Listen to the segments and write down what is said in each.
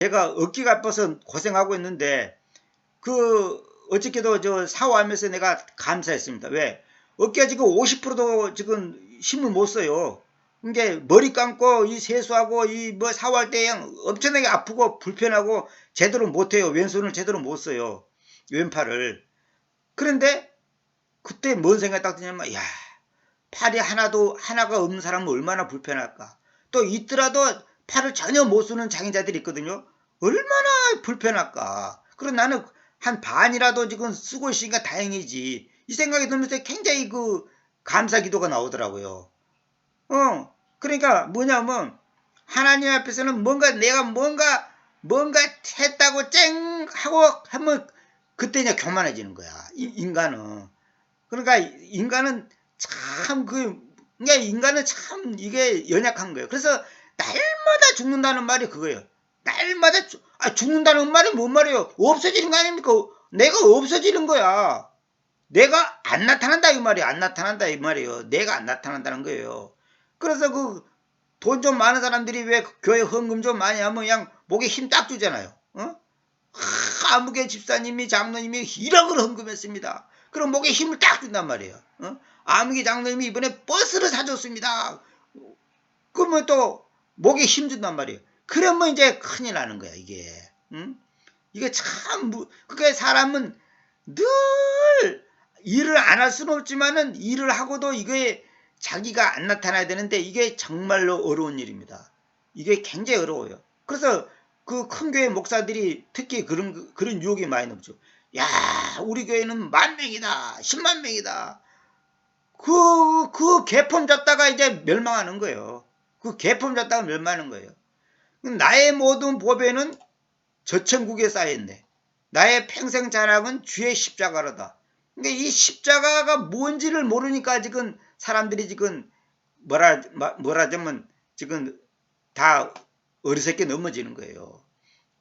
제가 어깨가 아파서 고생하고 있는데 어저께도 저 샤워하면서 내가 감사했습니다. 왜? 어깨가 지금 50%도 지금 힘을 못 써요. 이게 머리 감고 이 세수하고 이 뭐 샤워할 때 그냥 엄청나게 아프고 불편하고 제대로 못 해요. 왼손을 제대로 못 써요. 왼팔을. 그런데 그때 뭔 생각이 딱 드냐면, 야, 팔이 하나가 없는 사람은 얼마나 불편할까. 또 있더라도 팔을 전혀 못 쓰는 장애자들이 있거든요. 얼마나 불편할까. 그럼 나는 한 반이라도 지금 쓰고 있으니까 다행이지. 이 생각이 들면서 굉장히 감사 기도가 나오더라고요. 그러니까 뭐냐면 하나님 앞에서는 내가 뭔가 했다고 쨍 하고 하면 그때 이제 교만해지는 거야. 인간은. 그러니까 인간은 참 그러니까 인간은 참 이게 연약한 거예요. 그래서 날마다 죽는다는 말이 그거예요. 날마다 죽는다는 말이 뭔 말이에요? 없어지는 거 아닙니까? 내가 없어지는 거야. 내가 안 나타난다 이 말이에요. 안 나타난다 이 말이에요. 내가 안 나타난다는 거예요. 그래서 돈 좀 많은 사람들이 왜 교회 헌금 좀 많이 하면 그냥 목에 힘 딱 주잖아요. 아무개 집사님이 장로님이 1억을 헌금했습니다. 그럼 목에 힘을 딱 준단 말이에요. 아무개 장로님이 이번에 버스를 사줬습니다. 그러면 또 목에 힘 준단 말이에요. 그러면 이제 큰일 나는 거야 이게. 이게 참 그러니까 사람은 늘 일을 안 할 수는 없지만은 일을 하고도 이게 자기가 안 나타나야 되는데 이게 정말로 어려운 일입니다. 이게 굉장히 어려워요. 그래서 큰 교회 목사들이 특히 그런 유혹이 많이 넘죠. 야, 우리 교회는 10,000명이다, 100,000명이다. 개품 잡다가 이제 멸망하는 거예요. 개품 잡다가 멸망하는 거예요. 나의 모든 보배는 저 천국에 쌓여있네. 나의 평생 자랑은 주의 십자가로다. 그러니까 이 십자가가 뭔지를 모르니까 지금 사람들이 지금 뭐라자면 지금 다 어리석게 넘어지는 거예요.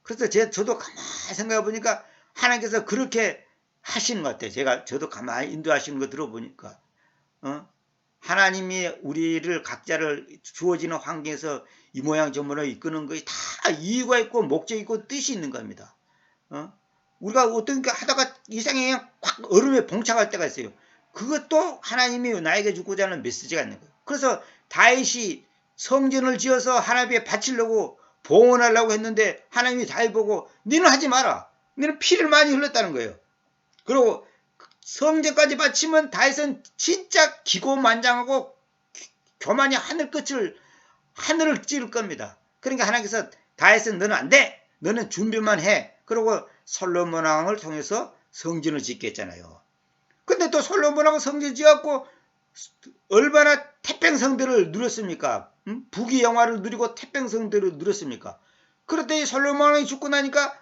그래서 저도 가만히 생각해 보니까 하나님께서 그렇게 하시는 것 같아요. 저도 가만히 인도하시는 거 들어보니까 하나님이 우리를 각자를 주어지는 환경에서 이 모양 저 모양 이끄는 것이 다 이유가 있고 목적이 있고 뜻이 있는 겁니다. 우리가 어떤 게 하다가 이상하게 확 얼음에 봉착할 때가 있어요. 그것도 하나님이 나에게 주고자 하는 메시지가 있는 거예요. 그래서 다윗이 성전을 지어서 하나님께 바치려고 봉헌하려고 했는데 하나님이 다윗 보고 너는 하지 마라. 너는 피를 많이 흘렸다는 거예요. 그리고 성전까지 바치면 다윗은 진짜 기고만장하고 교만이 하늘을 찌를 겁니다. 그러니까 하나님께서 다윗은 너는 안 돼. 너는 준비만 해. 그리고 솔로몬 왕을 통해서 성전을 짓게 했잖아요. 근데 또 솔로몬 왕은 성전 지었고 얼마나 태평성대를 누렸습니까? 부귀 영화를 누리고 태평성대를 누렸습니까? 그런데 솔로몬 왕이 죽고 나니까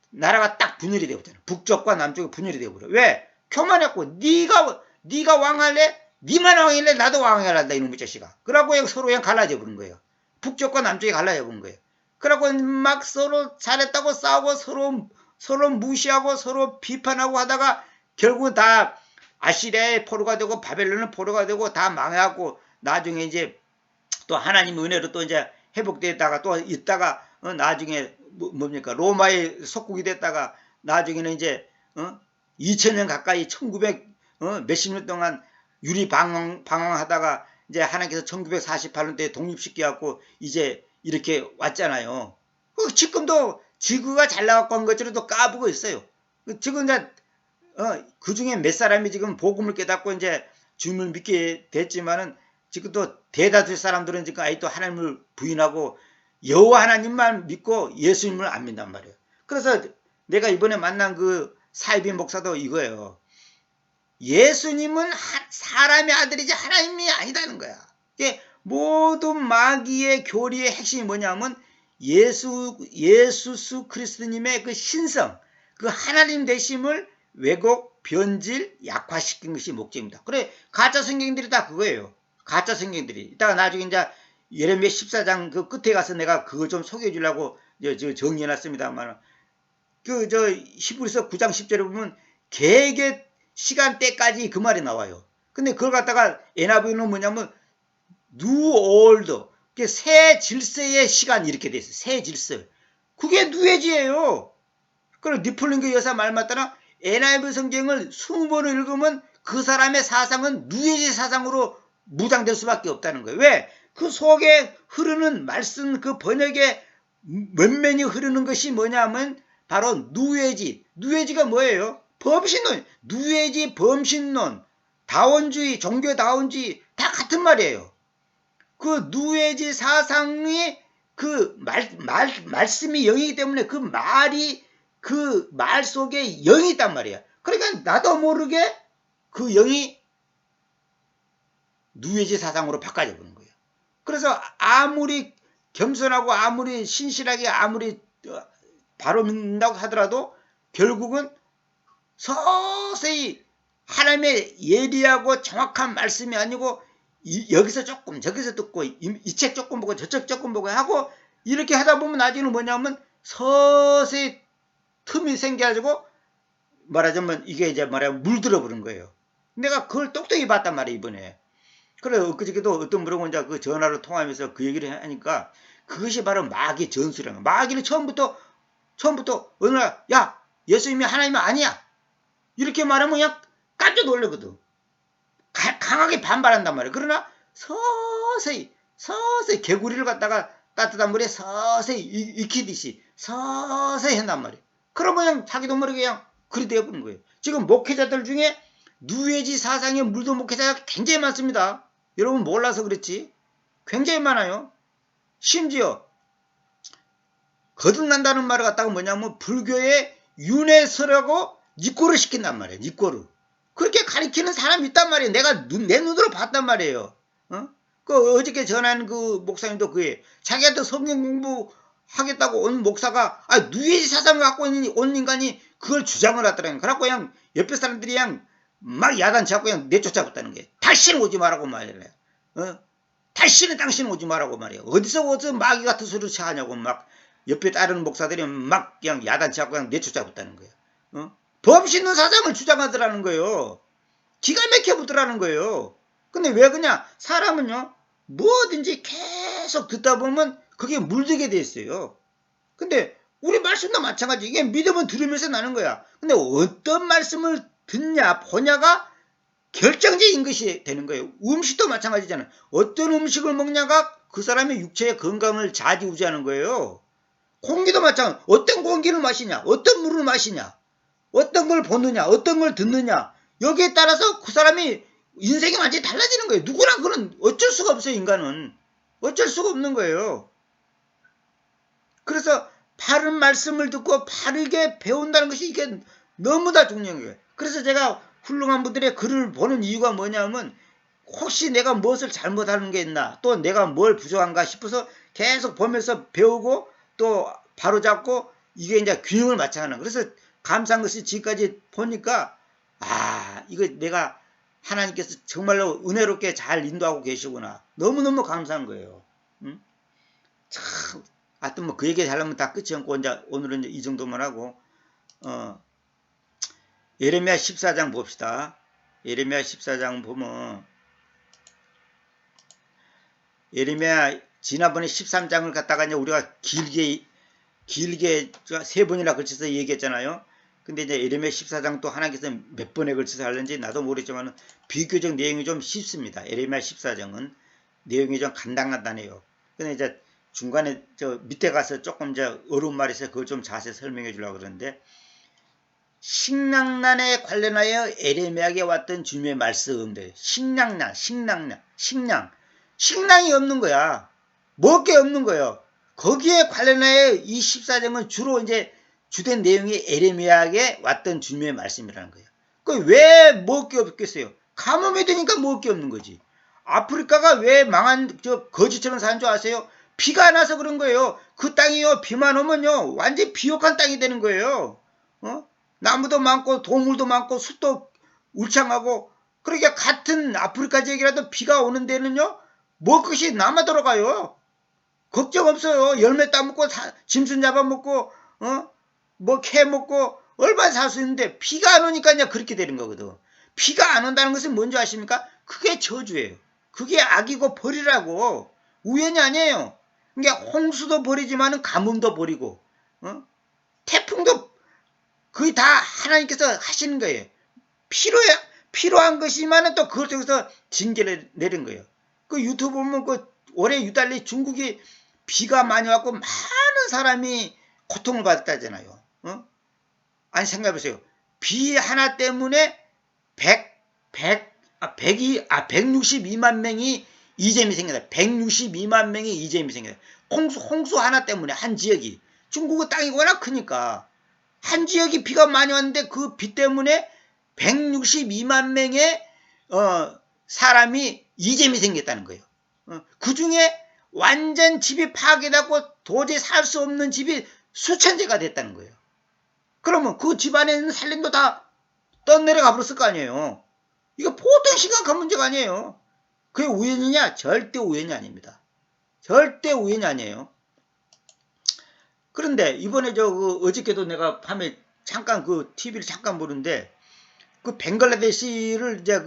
나라가 딱 분열이 되었잖아요. 북쪽과 남쪽이 분열이 되어버려. 왜? 교만했고 네가 왕할래? 네만 왕할래? 나도 왕할란다 이놈의 자식아. 그러고 서로 그냥 갈라져 버린 거예요. 북쪽과 남쪽이 갈라져 버린 거예요. 그러고 막 서로 잘했다고 싸우고 서로 무시하고 서로 비판하고 하다가 결국은 다 아시리아의 포로가 되고 바벨론의 포로가 되고 다 망하고 나중에 이제 또 하나님 은혜로 또 이제 회복됐다가 또 있다가 나중에 뭡니까 로마의 속국이 됐다가 나중에는 이제 2000년 가까이 1900 몇십 년 동안 유리 방황하다가 이제 하나님께서 1948년도에 독립시켜갖고 이제 이렇게 왔잖아요. 지금도 지구가 잘 나왔고 한 것처럼 또 까부고 있어요. 지금 이제 그 중에 몇 사람이 지금 복음을 깨닫고 이제 주님을 믿게 됐지만은 지금 또 대다수 사람들은 지금 아직도 하나님을 부인하고 여호와 하나님만 믿고 예수님을 안 믿단 말이에요. 그래서 내가 이번에 만난 사이비 목사도 이거예요. 예수님은 사람의 아들이지 하나님이 아니다는 거야. 이게 모든 마귀의 교리의 핵심이 뭐냐면 예수 그리스도님의 그 신성, 그 하나님 되심을 왜곡, 변질, 약화시킨 것이 목적입니다. 그래 가짜 성경들이 다 그거예요. 가짜 성경들이. 이따가 나중에 이제 예레미야 14장 그 끝에 가서 내가 그거 좀 소개해 주려고 정리해 놨습니다만 히브리서 9장 10절에 보면 계획의 시간대까지 그 말이 나와요. 근데 그걸 갖다가 NIV는 뭐냐면 new old 새 질서의 시간 이렇게 돼 있어요. 새 질서. 그게 누에지예요. 그리고 니플링크 여사 말 맞다나 NIV 성경을 20번을 읽으면 그 사람의 사상은 누에지 사상으로 무장될 수밖에 없다는 거예요. 왜? 그 속에 흐르는 말씀 그 번역에 면면이 흐르는 것이 뭐냐면 바로 누에지. 누에지가 뭐예요? 범신론. 누에지 범신론. 다원주의, 종교다원주의 다 같은 말이에요. 그 누에지 사상이 그 말씀이 영이기 때문에 그 말이 그 말 속에 영이 있단 말이야. 그러니까 나도 모르게 그 영이 누에지 사상으로 바꿔져 버린 거예요. 그래서 아무리 겸손하고 아무리 신실하게 아무리 바로 믿는다고 하더라도 결국은 서서히 하나님의 예리하고 정확한 말씀이 아니고 여기서 조금 저기서 듣고 이 책 조금 보고 저책 조금 보고 하고 이렇게 하다 보면 나중에는 뭐냐면 서서히 틈이 생겨가지고 말하자면 이게 이제 말하면 물들어 버린 거예요. 내가 그걸 똑똑히 봤단 말이에요 이번에. 그래 엊그저께도 어떤 분하고 이제 그 전화로 통화하면서 그 얘기를 하니까 그것이 바로 마귀의 전술이라는 거야. 마귀는 처음부터 어느 날 야 예수님이 하나님이 아니야 이렇게 말하면 그냥 깜짝 놀라거든. 강하게 반발한단 말이에요. 그러나 서서히 개구리를 갖다가 따뜻한 물에 서서히 익히듯이 서서히 한단 말이에요. 그러면 그냥 자기도 모르게 그냥 그리 되어버린 거예요. 지금 목회자들 중에 누에지 사상에 물든 목회자가 굉장히 많습니다. 여러분 몰라서 그렇지 굉장히 많아요. 심지어 거듭난다는 말을 갖다가 뭐냐면 불교의 윤회설하고 니꼬를 시킨단 말이에요. 니꼬를. 그렇게 가리키는 사람이 있단 말이에요. 내가 내 눈으로 봤단 말이에요. 그 어저께 전한 그 목사님도 그게 자기한테 성경 공부하겠다고 온 목사가 누에지 사상을 갖고 온 인간이 그걸 주장을 하더라고요. 그래갖고 그냥 옆에 사람들이 그냥 막 야단치고 그냥 내쫓아봤다는 게 다시는 오지 말라고 말이래요. 다시는 당신 오지 말라고 말이에요. 어디서 마귀 같은 소리를 하냐고 막 옆에 다른 목사들이 막 그냥 야단치고 그냥 내쫓아봤다는 거예요. 범신론 사상을 주장하더라는 거예요. 기가 막혀보더라는 거예요. 근데 왜 그냥 사람은요 뭐든지 계속 듣다 보면 그게 물들게 돼 있어요. 근데 우리 말씀도 마찬가지. 이게 믿음은 들으면서 나는 거야. 근데 어떤 말씀을 듣냐 보냐가 결정적인 것이 되는 거예요. 음식도 마찬가지잖아요. 어떤 음식을 먹냐가 그 사람의 육체의 건강을 좌지우지하는 거예요. 공기도 마찬가지. 어떤 공기를 마시냐, 어떤 물을 마시냐, 어떤 걸 보느냐, 어떤 걸 듣느냐. 여기에 따라서 그 사람이 인생이 완전히 달라지는 거예요. 누구나 그런 어쩔 수가 없어요. 인간은. 어쩔 수가 없는 거예요. 그래서 바른 말씀을 듣고 바르게 배운다는 것이 이게 너무나 중요한 거예요. 그래서 제가 훌륭한 분들의 글을 보는 이유가 뭐냐면 혹시 내가 무엇을 잘못하는 게 있나 또 내가 뭘 부족한가 싶어서 계속 보면서 배우고 또 바로잡고 이게 이제 균형을 맞춰 가는. 그래서 감사한 것이 지금까지 보니까 이거 내가 하나님께서 정말로 은혜롭게 잘 인도하고 계시구나. 너무너무 감사한 거예요. 응? 참 하여튼 뭐 그 얘기 하려면 다 끝이 없고 이제 오늘은 이제 이 정도만 하고 예레미야 14장 봅시다. 예레미야 14장 보면 예레미야 지난번에 13장을 갖다가 이제 우리가 길게 세 번이나 걸쳐서 얘기했잖아요. 근데 이제 예레미야 14장 또 하나님께서 몇 번에 걸쳐서 하는지 나도 모르겠지만 비교적 내용이 좀 쉽습니다. 예레미야 14장은 내용이 좀 간단해요. 근데 이제 중간에 저 밑에 가서 조금 이제 어려운 말이 있어서 그걸 좀 자세히 설명해 주려고 그러는데 식량난에 관련하여 예레미야에게 왔던 주님의 말씀들 식량이 없는 거야. 먹을 게 없는 거예요. 거기에 관련하여 이 14장은 주로 이제 주된 내용이 예레미야에게 왔던 주님의 말씀이라는 거예요. 그 왜 먹을 게 없겠어요? 가뭄이 되니까 먹을 게 없는 거지. 아프리카가 왜 망한 거지처럼 사는 줄 아세요? 비가 안 와서 그런 거예요. 그 땅이요 비만 오면요 완전히 비옥한 땅이 되는 거예요. 나무도 많고 동물도 많고 숲도 울창하고 그러니까 같은 아프리카 지역이라도 비가 오는 데는요 먹을 것이 남아 돌아가요. 걱정 없어요. 열매 따먹고 짐승 잡아먹고 뭐 캐 먹고 얼마나 살 수 있는데 비가 안 오니까 이제 그렇게 되는 거거든. 비가 안 온다는 것은 뭔지 아십니까? 그게 저주예요. 그게 악이고 벌이라고. 우연이 아니에요. 그러니까 홍수도 버리지만은 가뭄도 버리고, 태풍도 거의 다 하나님께서 하시는 거예요. 필요한 것이지만은 또 그걸 통해서 징계를 내린 거예요. 그 유튜브 보면 올해 유달리 중국이 비가 많이 왔고 많은 사람이 고통을 받았다잖아요. 아니 생각해보세요. 비 하나 때문에 162만 명이 이재민이 생겼다. 162만 명이 이재민이 생겼다. 홍수 하나 때문에 한 지역이. 중국의 땅이 워낙 크니까 한 지역이 비가 많이 왔는데 그 비 때문에 162만 명의 사람이 이재민이 생겼다는 거예요. 그 중에 완전 집이 파괴되고 도저히 살 수 없는 집이 수천 채가 됐다는 거예요. 그러면 그 집안에 있는 살림도 다 떠내려가 버렸을 거 아니에요. 이거 보통 심각한 문제가 아니에요. 그게 우연이냐? 절대 우연이 아닙니다. 절대 우연이 아니에요. 그런데 이번에 어저께도 내가 밤에 잠깐 그 TV를 잠깐 보는데 그 벵글라데시를 이제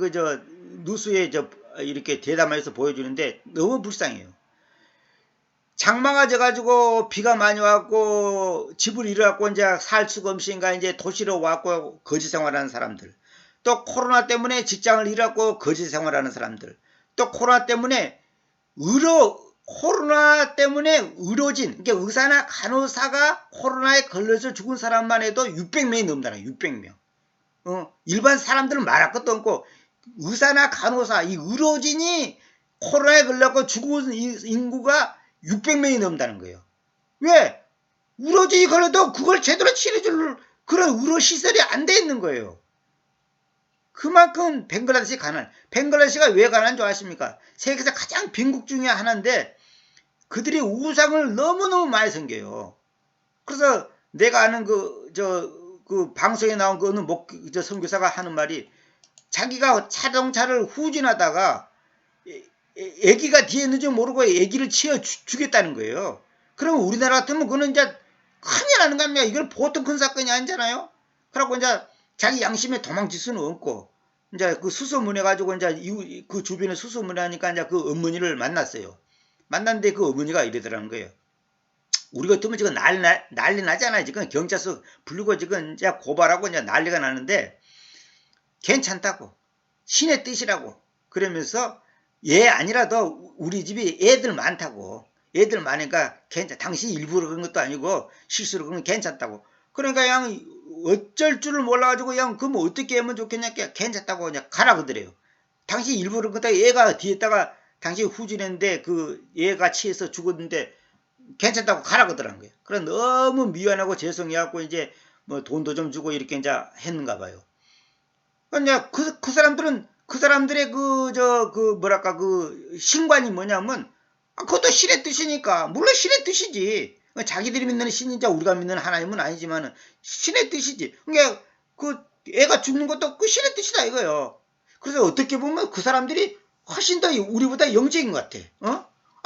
뉴스에 이렇게 대담해서 보여주는데 너무 불쌍해요. 장마가 져가지고 비가 많이 왔고 집을 잃어갖고 이제 살 수가 없으니까 이제 도시로 왔고 거지 생활하는 사람들, 또 코로나 때문에 직장을 잃었고 거지 생활하는 사람들, 또 코로나 때문에 의료진, 그러니까 의사나 간호사가 코로나에 걸려서 죽은 사람만 해도 600명이 넘잖아요. 600명. 일반 사람들은 말할 것도 없고 의사나 간호사, 이 의료진이 코로나에 걸려서 죽은 인구가 600명이 넘는다는 거예요. 왜? 의료진이 걸려도 그걸 제대로 치료줄 그런 의료시설이 안 돼 있는 거예요. 그만큼 벵글라데시 가난. 벵글라데시가 왜 가난한 줄 아십니까? 세계에서 가장 빈국 중에 하나인데 그들이 우상을 너무너무 많이 섬겨요. 그래서 내가 아는 그 방송에 나온 그 어느 선교사가 하는 말이, 자기가 자동차를 후진하다가 애기가 뒤에 있는지 모르고 애기를 치어 죽였다는 거예요. 그러면 우리나라 같으면 그거는 이제 큰일 나는 겁니다. 이건 보통 큰 사건이 아니잖아요. 그래갖고 이제 자기 양심에 도망칠 수는 없고, 이제 그 수소문해가지고 이제 그 주변에 수소문하니까 이제 그 어머니를 만났어요. 만났는데 그 어머니가 이러더라는 거예요. 우리 같으면 지금 난리 나잖아요. 지금 경찰서 부르고 지금 이제 고발하고 이제 난리가 나는데 괜찮다고. 신의 뜻이라고. 그러면서 얘 아니라도 우리 집이 애들 많다고. 애들 많으니까 괜찮. 당신이 일부러 그런 것도 아니고 실수로 그런 건 괜찮다고. 그러니까 그냥 어쩔 줄을 몰라가지고 그냥 그럼 어떻게 하면 좋겠냐. 괜찮다고 그냥 가라 그러더래요. 당신 일부러 그러다 얘가 뒤에다가 당신 후진했는데 그 얘가 취해서 죽었는데 괜찮다고 가라 그러더란 거예요. 그래 너무 미안하고 죄송해갖고 이제 뭐 돈도 좀 주고 이렇게 이제 했는가 봐요. 그러니까 그 사람들은 그 사람들의 뭐랄까 그 신관이 뭐냐면 그것도 신의 뜻이니까. 물론 신의 뜻이지. 자기들이 믿는 신이자 우리가 믿는 하나님은 아니지만 신의 뜻이지. 그러니까 그 애가 죽는 것도 그 신의 뜻이다 이거요. 그래서 어떻게 보면 그 사람들이 훨씬 더 우리보다 영적인 것 같아.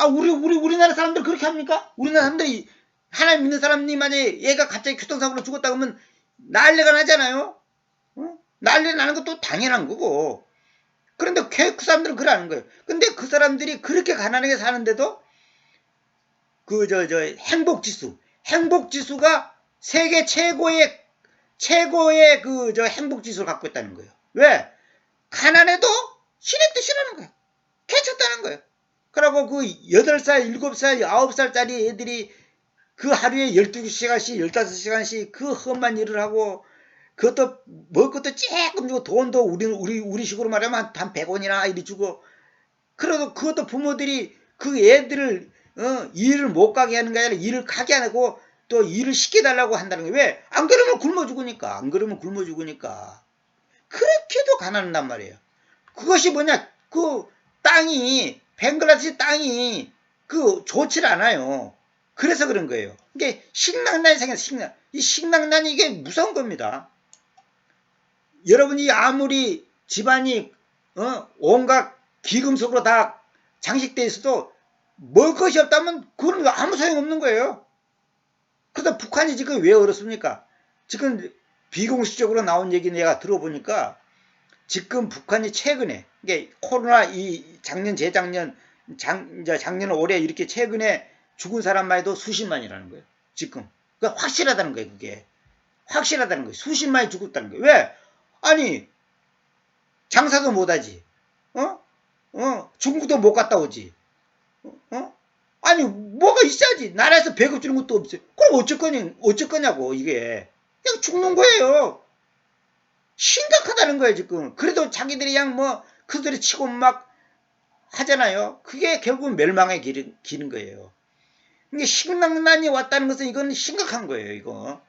우리나라 사람들 그렇게 합니까? 우리나라 사람들이 하나님 믿는 사람이 만약에 얘가 갑자기 교통사고로 죽었다 그러면 난리가 나잖아요. 난리 나는 것도 당연한 거고. 그런데 그 사람들은 그러는 거예요. 근데 그 사람들이 그렇게 가난하게 사는데도 행복지수가 세계 최고의 행복지수를 갖고 있다는 거예요. 왜? 가난해도 신의 뜻이라는 거예요. 괜찮다는 거예요. 그러고 그 8살, 7살, 9살짜리 애들이 그 하루에 12시간씩, 15시간씩 그 험한 일을 하고, 그것도 먹을 것도 조금 주고 돈도 우리 식으로 말하면 한 100원이나 이리 주고, 그래도 그것도 부모들이 그 애들을 일을 못 가게 하는 게 아니라 일을 가게 안 하고 또 일을 시켜달라고 한다는 거예요. 왜? 안 그러면 굶어 죽으니까. 그렇게도 가난한단 말이에요. 그것이 뭐냐? 그 땅이 벵글라데시 땅이 좋질 않아요. 그래서 그런 거예요. 이게 식량난이 생겼어요. 이 식량난이 이게 무서운 겁니다. 여러분이 아무리 집안이 온갖 기금속으로 다 장식돼 있어도 먹을 것이 없다면 그건 아무 소용없는 거예요. 그래서 북한이 지금 왜 어렵습니까? 지금 비공식적으로 나온 얘기 내가 들어보니까 지금 북한이 최근에 이게 코로나 이 작년 재작년 이제 작년 올해 이렇게 최근에 죽은 사람만 해도 수십만이라는 거예요. 지금. 그러니까 확실하다는 거예요. 그게. 확실하다는 거예요. 수십만이 죽었다는 거예요. 왜? 아니 장사도 못하지. 중국도 못 갔다 오지. 아니 뭐가 있어야지. 나라에서 배급 주는 것도 없어요. 그럼 어쩔 거냐고 이게. 그냥 죽는 거예요. 심각하다는 거예요 지금. 그래도 자기들이 그냥 뭐 큰 소리 치고 막 하잖아요. 그게 결국은 멸망에 기는 거예요. 이게 식량난이 왔다는 것은 이건 심각한 거예요 이거.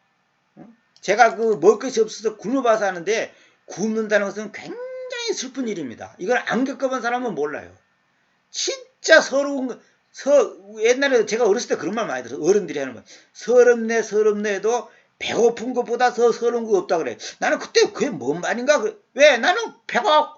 제가 그 먹을 것이 없어서 굶어봐서 하는데 굶는다는 것은 굉장히 슬픈 일입니다. 이걸 안 겪어본 사람은 몰라요. 진짜 옛날에 제가 어렸을 때 그런 말 많이 들어요. 어른들이 하는 말. 서럽네 해도 배고픈 것보다 더 서러운 거 없다 그래. 나는 그때 그게 뭔 말인가? 왜? 나는 배가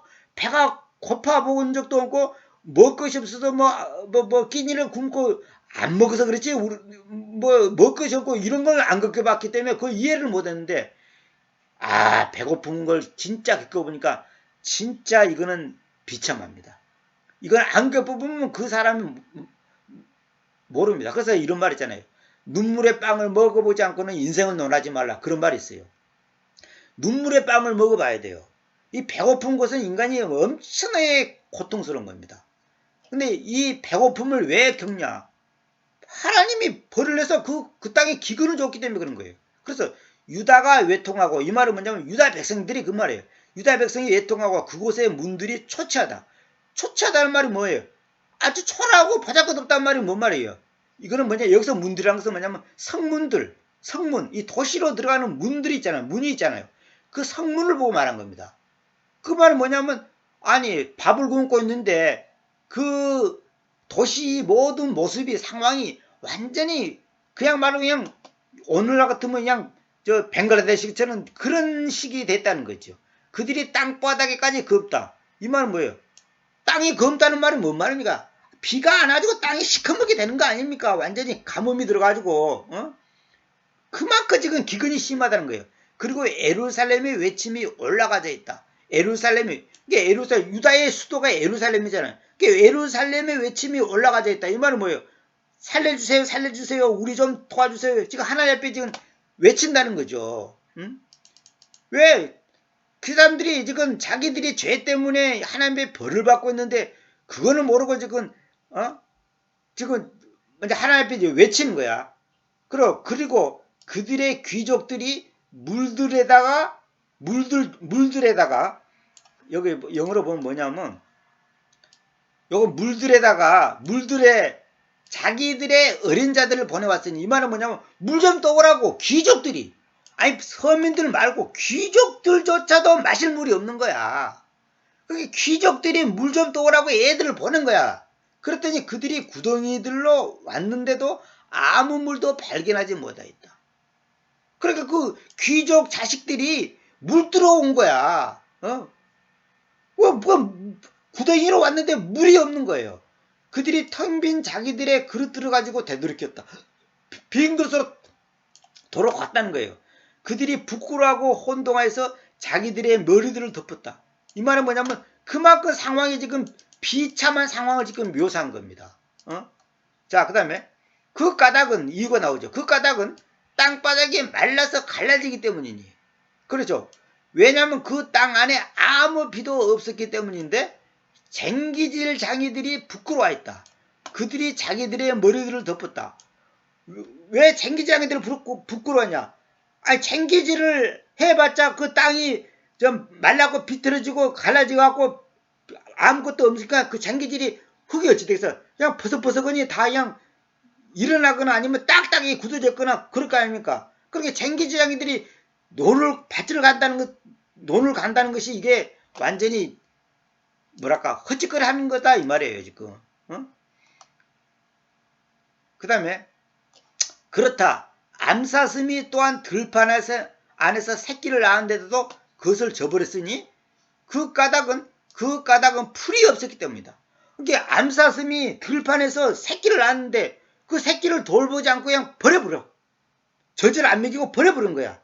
고파 본 적도 없고 먹을 것이 없어서 끼니를 굶고 안 먹어서 그렇지 먹을 것이 없고 이런 걸 안 겪어봤기 때문에 그걸 이해를 못했는데 배고픈 걸 진짜 겪어보니까 진짜 이거는 비참합니다. 이걸 안 겪어보면 그 사람이 모릅니다. 그래서 이런 말 있잖아요. 눈물의 빵을 먹어보지 않고는 인생을 논하지 말라. 그런 말이 있어요. 눈물의 빵을 먹어봐야 돼요. 이 배고픈 것은 인간이 엄청나게 고통스러운 겁니다. 근데 이 배고픔을 왜 겪냐? 하나님이 벌을 내서 그 땅에 기근을 줬기 때문에 그런 거예요. 그래서 유다가 외통하고, 이 말은 뭐냐면 유다 백성들이 그 말이에요. 유다 백성이 외통하고 그곳의 문들이 초췌하다. 초췌하다는 말이 뭐예요? 아주 초라하고 보잘것없다는 말이 뭔 말이에요? 이거는 뭐냐? 여기서 문들이라는 것은 뭐냐면 성문들, 성문, 이 도시로 들어가는 문들이 있잖아요. 문이 있잖아요. 그 성문을 보고 말한 겁니다. 그 말은 뭐냐면 아니 밥을 굶고 있는데 그 도시 모든 모습이 상황이 완전히 그냥 말로 그냥 오늘날 같으면 그냥 저 벵글라데시처럼 그런 식이 됐다는 거죠. 그들이 땅바닥에까지 걷다. 이 말은 뭐예요? 땅이 검다는 말은 뭔 말입니까? 비가 안 와가지고 땅이 시커멓게 되는 거 아닙니까? 완전히 가뭄이 들어가지고 그만큼 지금 기근이 심하다는 거예요. 그리고 에루살렘의 외침이 올라가져 있다. 에루살렘이 이게 유다의 수도가 에루살렘이잖아요. 이게 에루살렘의 외침이 올라가져 있다. 이 말은 뭐예요? 살려주세요, 살려주세요. 우리 좀 도와주세요. 지금 하나님 앞에 지금 외친다는 거죠. 왜? 그 사람들이 지금 자기들이 죄 때문에 하나님의 벌을 받고 있는데 그거는 모르고 지금 먼저 하나님 앞에 외치는 거야. 그리고 그들의 귀족들이 물들에다가 여기 영어로 보면 뭐냐면 요거 물들에 자기들의 어린 자들을 보내왔으니 이 말은 뭐냐면 물 좀 떠오라고 귀족들이 아니 서민들 말고 귀족들조차도 마실 물이 없는 거야. 그게 귀족들이 물 좀 떠오라고 애들을 보낸 거야. 그랬더니 그들이 구덩이들로 왔는데도 아무 물도 발견하지 못하였다. 그러니까 그 귀족 자식들이 물 들어온 거야. 구덩이로 왔는데 물이 없는 거예요. 그들이 텅 빈 자기들의 그릇들을 가지고 되돌이켰다. 빈 그릇으로 돌아갔다는 거예요. 그들이 부끄러워하고 혼동하여서 자기들의 머리들을 덮었다. 이 말은 뭐냐면 그만큼 상황이 지금 비참한 상황을 지금 묘사한 겁니다. 자, 그 다음에 그 까닭은 이유가 나오죠. 그 까닭은 땅바닥이 말라서 갈라지기 때문이니. 그렇죠. 왜냐하면 그 땅 안에 아무 비도 없었기 때문인데 쟁기질 장이들이 부끄러워했다. 그들이 자기들의 머리들을 덮었다. 왜 쟁기장이들을 부끄러워하냐? 아니 쟁기질을 해봤자 그 땅이 좀 말라고 비틀어지고 갈라지고 갖고 아무것도 없으니까 그 쟁기질이 흙이 어찌 되겠어? 그냥 버석버석하니 다 그냥 일어나거나 아니면 딱딱이 굳어졌거나 그럴 거 아닙니까? 그렇게 쟁기지장이들이 논을 간다는 것이 이게 완전히 뭐랄까 헛짓거리 하는 거다 이 말이에요 지금. 그 다음에 그렇다. 암사슴이 또한 들판 안에서 새끼를 낳았는데도 그것을 저버렸으니 그 까닭은 풀이 없었기 때문이다. 그러니까 암사슴이 들판에서 새끼를 낳았는데 그 새끼를 돌보지 않고 그냥 버려버려. 젖을 안 먹이고 버려버린 거야.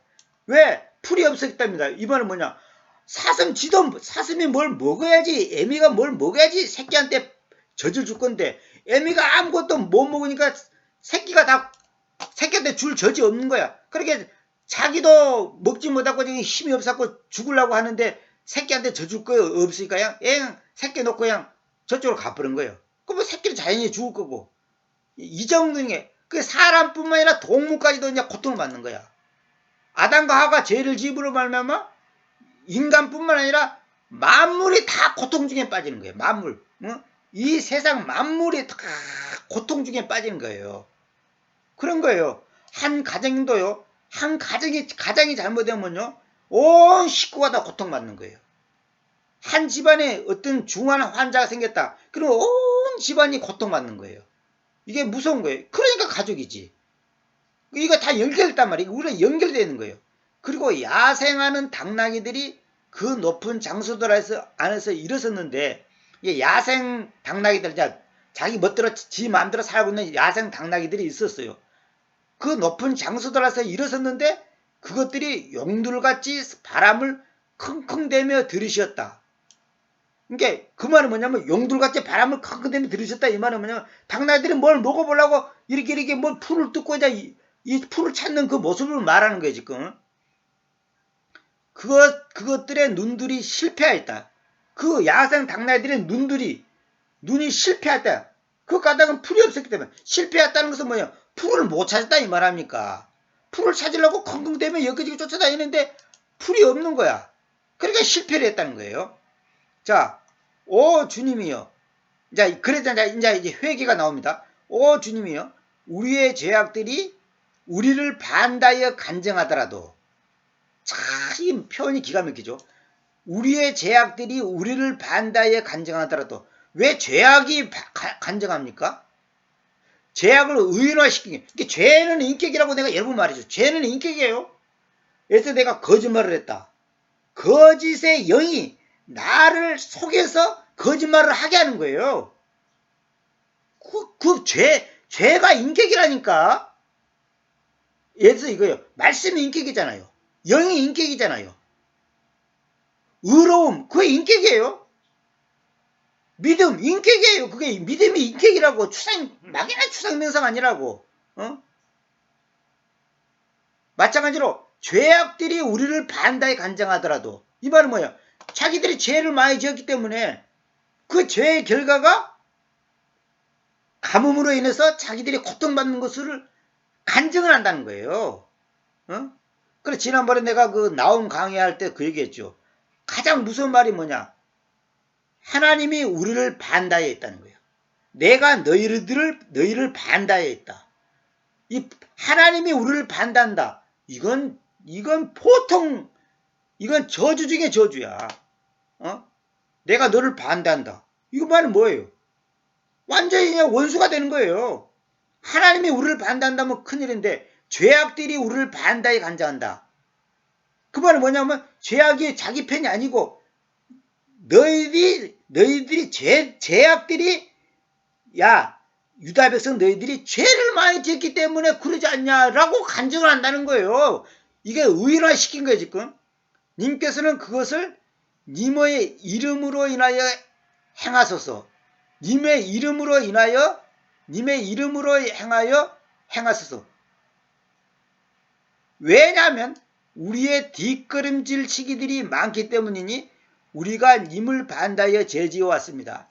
왜? 풀이 없었기 때문이다. 이 말은 뭐냐? 사슴이 뭘 먹어야지, 애미가 뭘 먹어야지 새끼한테 젖을 줄 건데 애미가 아무것도 못 먹으니까 새끼한테 줄 젖이 없는 거야. 그렇게 자기도 먹지 못하고 힘이 없어서 죽으려고 하는데 새끼한테 젖줄 거 없으니까 그냥 새끼 놓고 그냥 저쪽으로 가버린 거예요. 그럼 새끼는 자연히 죽을 거고. 이 정도인 게 그 사람뿐만 아니라 동물까지도 이제 고통을 받는 거야. 아담과 하와가 죄를 지으로 말미암아 인간뿐만 아니라 만물이 다 고통 중에 빠지는 거예요. 만물. 이 세상 만물이 다 고통 중에 빠지는 거예요. 그런 거예요. 한 가정도요. 한 가정이 잘못되면요. 온 식구가 다 고통받는 거예요. 한 집안에 어떤 중환 환자가 생겼다. 그럼 온 집안이 고통받는 거예요. 이게 무서운 거예요. 그러니까 가족이지. 이거 다 연결됐단 말이에요. 우리가 연결되는 거예요. 그리고 야생하는 당나귀들이 그 높은 장소들 안에서 일어섰는데 야생 당나귀들 자기 멋대로 지 마음대로 살고 있는 야생 당나귀들이 있었어요. 그 높은 장소들에서 일어섰는데 그것들이 용들같이 바람을 킁킁대며 들이쉬었다. 그러니까 그 말은 뭐냐면 용들같이 바람을 킁킁대며 들이쉬었다. 이 말은 뭐냐면 당나귀들이 뭘 먹어보려고 이렇게 뭘 풀을 뜯고 이제 이 풀을 찾는 그 모습을 말하는 거예요 지금. 그것들의 눈들이 실패하였다. 그 야생 당나귀들의 눈이 실패했다. 그 까닭은 풀이 없었기 때문에. 실패했다는 것은 뭐냐? 풀을 못 찾았다 이 말합니까? 풀을 찾으려고 컹컹대며 여기저기 쫓아다니는데 풀이 없는 거야. 그러니까 실패를 했다는 거예요. 자, 오 주님이여. 자, 그래서 이제 회개가 나옵니다. 오 주님이여. 우리의 죄악들이 우리를 반다하여 간증하더라도. 참, 이 표현이 기가 막히죠. 우리의 죄악들이 우리를 반다하여 간증하더라도 왜 죄악이 간증합니까? 죄악을 의인화시키기. 그러니까 죄는 인격이라고 내가 여러 번 말이죠. 죄는 인격이에요. 그래서 내가 거짓말을 했다. 거짓의 영이 나를 속여서 거짓말을 하게 하는 거예요. 죄가 인격이라니까. 예를 들어서 이거예요. 말씀이 인격이잖아요. 영이 인격이잖아요. 의로움, 그게 인격이에요. 믿음, 인격이에요. 그게 믿음이 인격이라고. 막연한 추상명상 아니라고. 마찬가지로 죄악들이 우리를 반다에 간증하더라도 이 말은 뭐야? 자기들이 죄를 많이 지었기 때문에 그 죄의 결과가 가뭄으로 인해서 자기들이 고통받는 것을 간증을 한다는 거예요. 그래 지난번에 내가 그 나움 강의할 때 그 얘기했죠. 가장 무서운 말이 뭐냐? 하나님이 우리를 반다에 있다는 거예요. 내가 너희를 반다에 있다. 이 하나님이 우리를 반다한다. 이건 보통 이건 저주 중에 저주야. 내가 너를 반다한다. 이거 말은 뭐예요? 완전히 그냥 원수가 되는 거예요. 하나님이 우리를 반다한다면 큰일인데 죄악들이 우리를 반다에 간장한다. 그 말은 뭐냐면 죄악이 자기 편이 아니고 너희들이 죄악들이 유다 백성 너희들이 죄를 많이 지었기 때문에 그러지 않냐라고 간증을 한다는 거예요. 이게 의인화시킨 거예요 지금. 님께서는 그것을 님의 이름으로 인하여 행하소서. 님의 이름으로 행하여 행하소서. 왜냐하면 우리의 뒷걸음질 치기들이 많기 때문이니 우리가 님을 반다하여 죄지어 왔습니다.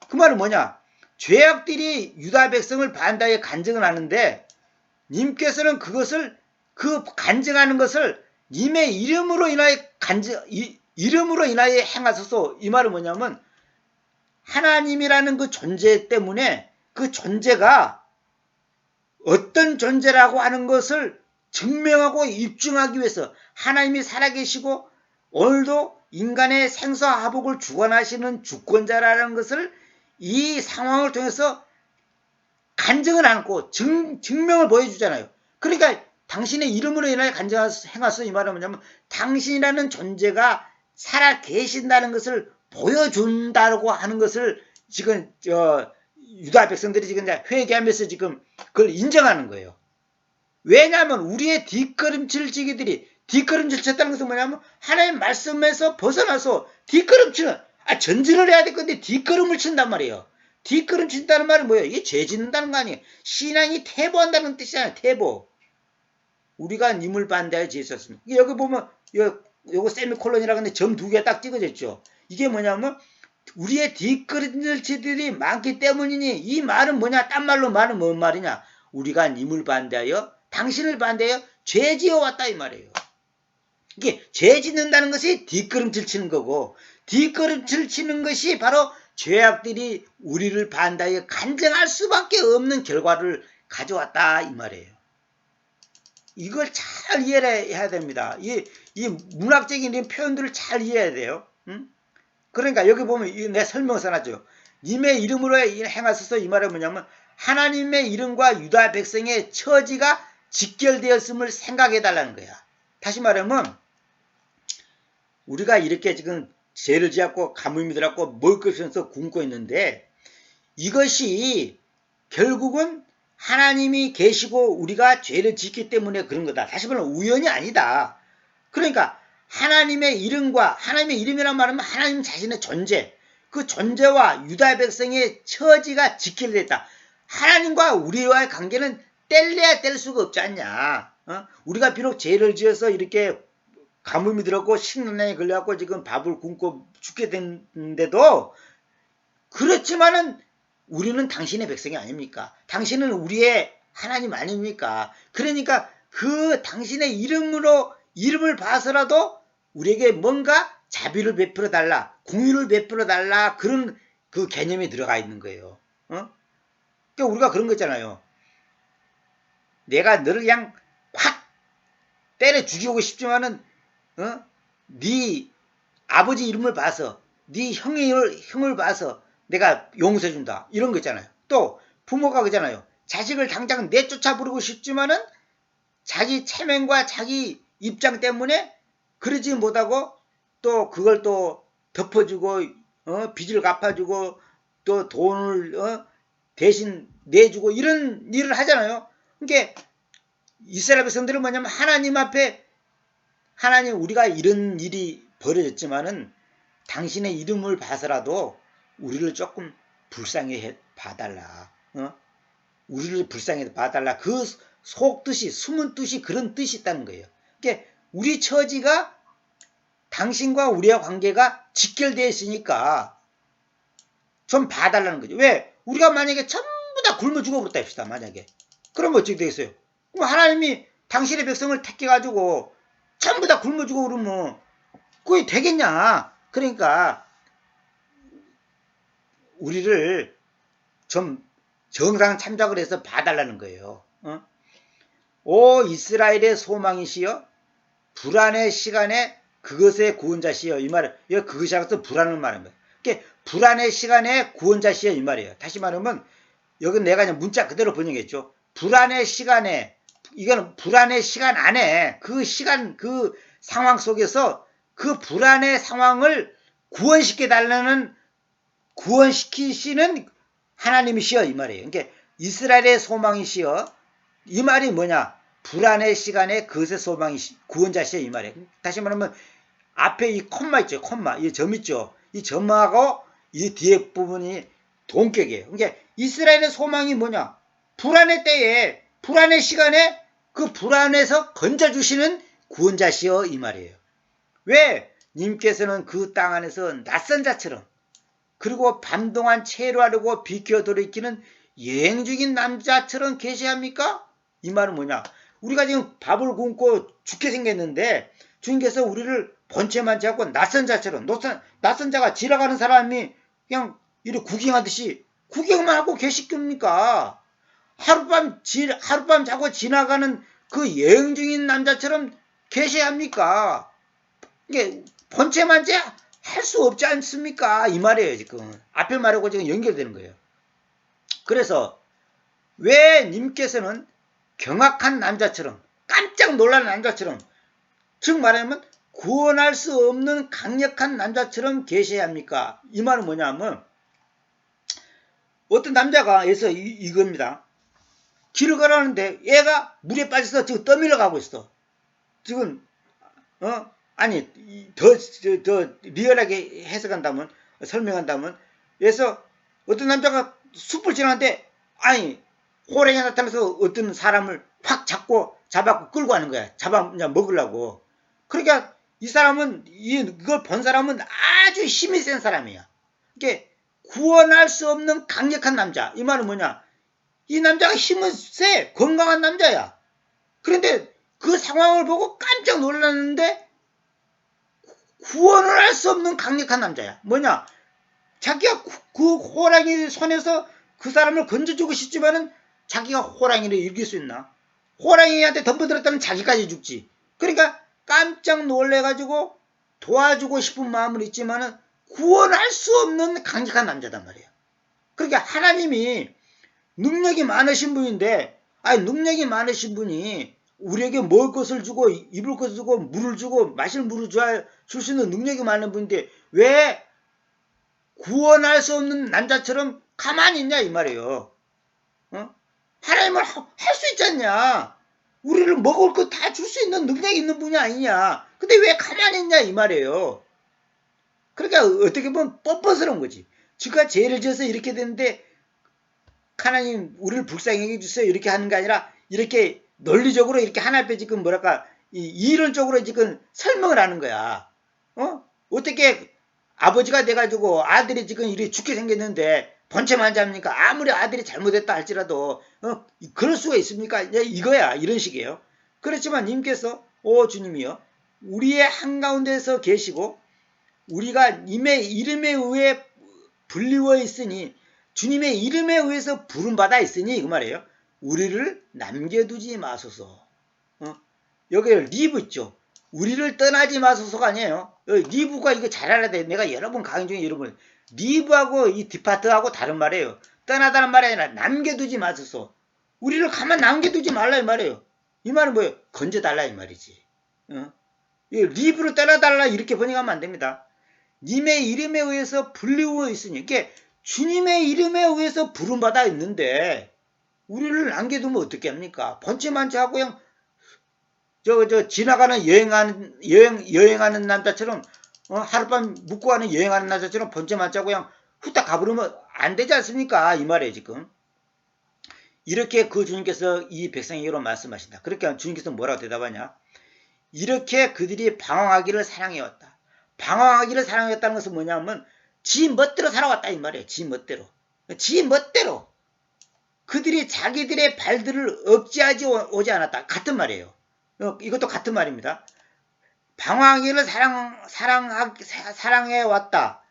그 말은 뭐냐? 죄악들이 유다 백성을 반다하여 간증을 하는데 님께서는 그 간증하는 것을 님의 이름으로 인하여 행하소서. 이 말은 뭐냐면 하나님이라는 그 존재 때문에 그 존재가 어떤 존재라고 하는 것을 증명하고 입증하기 위해서 하나님이 살아계시고 오늘도 인간의 생사화복을 주관하시는 주권자라는 것을 이 상황을 통해서 간증을 않고 증명을 보여주잖아요. 그러니까 당신의 이름으로 인하여 행하소서. 이 말은 뭐냐면 당신이라는 존재가 살아계신다는 것을 보여준다고 하는 것을 지금 유다 백성들이 지금 회개하면서 지금 그걸 인정하는 거예요. 왜냐하면 우리의 뒷걸음질 치기들이 뒷걸음질 쳤다는 것은 뭐냐면 하나님 말씀에서 벗어나서 뒷걸음치는 전진을 해야 될 건데 뒷걸음을 친단 말이에요. 뒷걸음 친다는 말은 뭐예요? 이게 죄 짓는다는 거 아니에요. 신앙이 퇴보한다는 뜻이잖아요. 퇴보. 우리가 님을 반대하여 지었습니다. 여기 보면 요거 세미콜론이라고 하는데 점 2개 딱 찍어졌죠. 이게 뭐냐면 우리의 뒷걸음질들이 많기 때문이니 이 말은 뭐냐? 딴 말로 말은 뭔 말이냐? 우리가 님을 반대하여 당신을 반대하여 죄 지어왔다 이 말이에요. 이게 죄 짓는다는 것이 뒷걸음질 치는 거고 뒷걸음질 치는 것이 바로 죄악들이 우리를 반대하여 간증할 수밖에 없는 결과를 가져왔다 이 말이에요. 이걸 잘 이해를 해야 됩니다. 이 문학적인 표현들을 잘 이해해야 돼요. 응? 그러니까 여기 보면 내 설명을 써놨죠. 님의 이름으로 행하소서 이 말은 뭐냐면 하나님의 이름과 유다 백성의 처지가 직결되었음을 생각해 달라는 거야. 다시 말하면 우리가 이렇게 지금 죄를 지었고 가뭄이 들었고 먹을 것이 없어서 굶고 있는데 이것이 결국은 하나님이 계시고 우리가 죄를 짓기 때문에 그런 거다. 다시 말하면 우연이 아니다. 그러니까 하나님의 이름과 하나님의 이름이란 말은 하나님 자신의 존재, 그 존재와 유다 백성의 처지가 직결됐다. 하나님과 우리와의 관계는 뗄래야 뗄 수가 없지 않냐. 우리가 비록 죄를 지어서 이렇게 가뭄이 들었고 식량에 걸려갖고 지금 밥을 굶고 죽게 됐는데도 그렇지만은 우리는 당신의 백성이 아닙니까? 당신은 우리의 하나님 아닙니까? 그러니까 그 당신의 이름을 봐서라도 우리에게 뭔가 자비를 베풀어 달라, 공의를 베풀어 달라 그런 그 개념이 들어가 있는 거예요. 그러니까 우리가 그런 거 있잖아요. 내가 너를 그냥 확 때려 죽이고 싶지만은 네 아버지 이름을 봐서 네 형을 봐서 내가 용서해준다 이런 거 있잖아요. 또 부모가 그러잖아요. 자식을 당장 내쫓아 부르고 싶지만은 자기 체면과 자기 입장 때문에 그러지 못하고 또 그걸 또 덮어주고 빚을 갚아주고 또 돈을 대신 내주고 이런 일을 하잖아요. 그러니까 이스라엘 백성들은 뭐냐면 하나님 앞에 하나님 우리가 이런 일이 벌어졌지만은 당신의 이름을 봐서라도 우리를 조금 불쌍히 봐달라. 우리를 불쌍히 봐달라. 그 속뜻이 숨은 뜻이 그런 뜻이 있다는 거예요. 그러니까 우리 처지가 당신과 우리의 관계가 직결되어 있으니까 좀 봐달라는 거죠. 왜? 우리가 만약에 전부 다 굶어 죽어버렸다 합시다. 만약에. 그러면 어떻게 되겠어요? 그럼 하나님이 당신의 백성을 택해가지고 전부 다 굶어 죽어 그러면 그게 되겠냐? 그러니까 우리를 좀 정상 참작을 해서 봐달라는 거예요. 오 이스라엘의 소망이시여 불안의 시간에 그것의 구원자시여 이 말은 그것이 아니라 불안을 말하는 거예요. 그러니까 불안의 시간에 구원자시여 이 말이에요. 다시 말하면 여기 내가 그냥 문자 그대로 번역했죠. 불안의 시간에 이거는 불안의 시간 안에 그 시간 그 상황 속에서 그 불안의 상황을 구원시켜 달라는 구원시키시는 하나님이시여 이 말이에요. 그러니까 이스라엘의 소망이시여 이 말이 뭐냐? 불안의 시간에 그것의 소망이 구원자시여 이 말이에요. 다시 말하면 앞에 이 콤마 있죠. 콤마 이 점 있죠. 이 점하고 이 뒤에 부분이 동격이에요. 그러니까 이스라엘의 소망이 뭐냐? 불안의 때에 불안의 시간에 그 불안에서 건져주시는 구원자시여 이 말이에요. 왜? 님께서는 그 땅 안에서 낯선 자처럼 그리고 밤동안 체류하려고 비켜돌이키는 여행 중인 남자처럼 계시합니까? 이 말은 뭐냐? 우리가 지금 밥을 굶고 죽게 생겼는데 주님께서 우리를 본체만 잡고 낯선 자처럼 낯선 자가 지나가는 사람이 그냥 이렇게 구경하듯이 구경만 하고 계실 겁니까? 하룻밤 자고 지나가는 그 여행 중인 남자처럼 계셔야 합니까? 이게 본체만 할 수 없지 않습니까? 이 말이에요, 지금. 앞에 말하고 지금 연결되는 거예요. 그래서 왜 님께서는 경악한 남자처럼 깜짝 놀라는 남자처럼 즉 말하면 구원할 수 없는 강력한 남자처럼 계셔야 합니까? 이 말은 뭐냐면 어떤 남자가 해서 이겁니다. 길을 걸어가는데 얘가 물에 빠져서 지금 떠밀려 가고 있어. 지금 아니 더 리얼하게 해석한다면 설명한다면 그래서 어떤 남자가 숲을 지나는데 아니 호랑이가 나타나서 어떤 사람을 확 잡아갖고 끌고 가는 거야. 잡아 그냥 먹으려고. 그러니까 이 사람은 이걸 본 사람은 아주 힘이 센 사람이야. 이게 구원할 수 없는 강력한 남자. 이 말은 뭐냐? 이 남자가 힘은 세 건강한 남자야. 그런데 그 상황을 보고 깜짝 놀랐는데 구원을 할 수 없는 강력한 남자야. 뭐냐? 자기가 그 호랑이 손에서 그 사람을 건져주고 싶지만은 자기가 호랑이를 이길 수 있나? 호랑이한테 덤벼들었다면 자기까지 죽지. 그러니까 깜짝 놀래가지고 도와주고 싶은 마음은 있지만은 구원할 수 없는 강력한 남자단 말이야. 그러니까 하나님이 능력이 많으신 분인데, 아니 능력이 많으신 분이 우리에게 먹을 것을 주고 입을 것을 주고 물을 주고 마실 물을 줄 수 있는 능력이 많은 분인데 왜 구원할 수 없는 남자처럼 가만히 있냐 이 말이에요. 어? 하나님은 할 수 있지 않냐. 우리를 먹을 것 다 줄 수 있는 능력이 있는 분이 아니냐. 근데 왜 가만히 있냐 이 말이에요. 그러니까 어떻게 보면 뻔뻔스러운 거지. 주가 죄를 지어서 이렇게 됐는데 하나님 우리를 불쌍히 해주세요 이렇게 하는 게 아니라 이렇게 논리적으로 이렇게 하나님 앞에 지금 뭐랄까 이론적으로 지금 설명을 하는 거야. 어떻게 아버지가 돼가지고 아들이 지금 이렇게 죽게 생겼는데 번체만 잡니까? 아무리 아들이 잘못했다 할지라도 그럴 수가 있습니까? 이거야 이런 식이에요. 그렇지만 님께서 주님이요 우리의 한가운데서 계시고 우리가 님의 이름에 의해 불리워 있으니 주님의 이름에 의해서 부름받아 있으니 그 말이에요. 우리를 남겨두지 마소서. 여기 리브 있죠. 우리를 떠나지 마소서가 아니에요. 리브가 이거 잘 알아야 돼. 내가 여러 번 강의 중에 여러분 리브하고 이 디파트하고 다른 말이에요. 떠나다는 말이 아니라 남겨두지 마소서. 우리를 가만 남겨두지 말라 이 말이에요. 이 말은 뭐예요? 건져달라 이 말이지. 리브를 떠나달라 이렇게 번역하면 안 됩니다. 님의 이름에 의해서 불리워 있으니 이게 주님의 이름에 의해서 부름받아 있는데 우리를 남겨두면 어떻게 합니까? 번체만체하고 그냥 지나가는 여행하는 남자처럼 하룻밤 묵고 가는 여행하는 남자처럼 번체만체하고 그냥 후딱 가버리면 안 되지 않습니까? 이 말이에요 지금. 이렇게 그 주님께서 이 백성에게로 말씀하신다. 그렇게 주님께서 뭐라고 대답하냐? 이렇게 그들이 방황하기를 사랑해왔다. 방황하기를 사랑했다는 것은 뭐냐면 지 멋대로 살아왔다 이 말이에요. 지 멋대로. 지 멋대로. 그들이 자기들의 발들을 억제하지 오지 않았다. 같은 말이에요. 이것도 같은 말입니다. 방황하기를 사랑해왔다.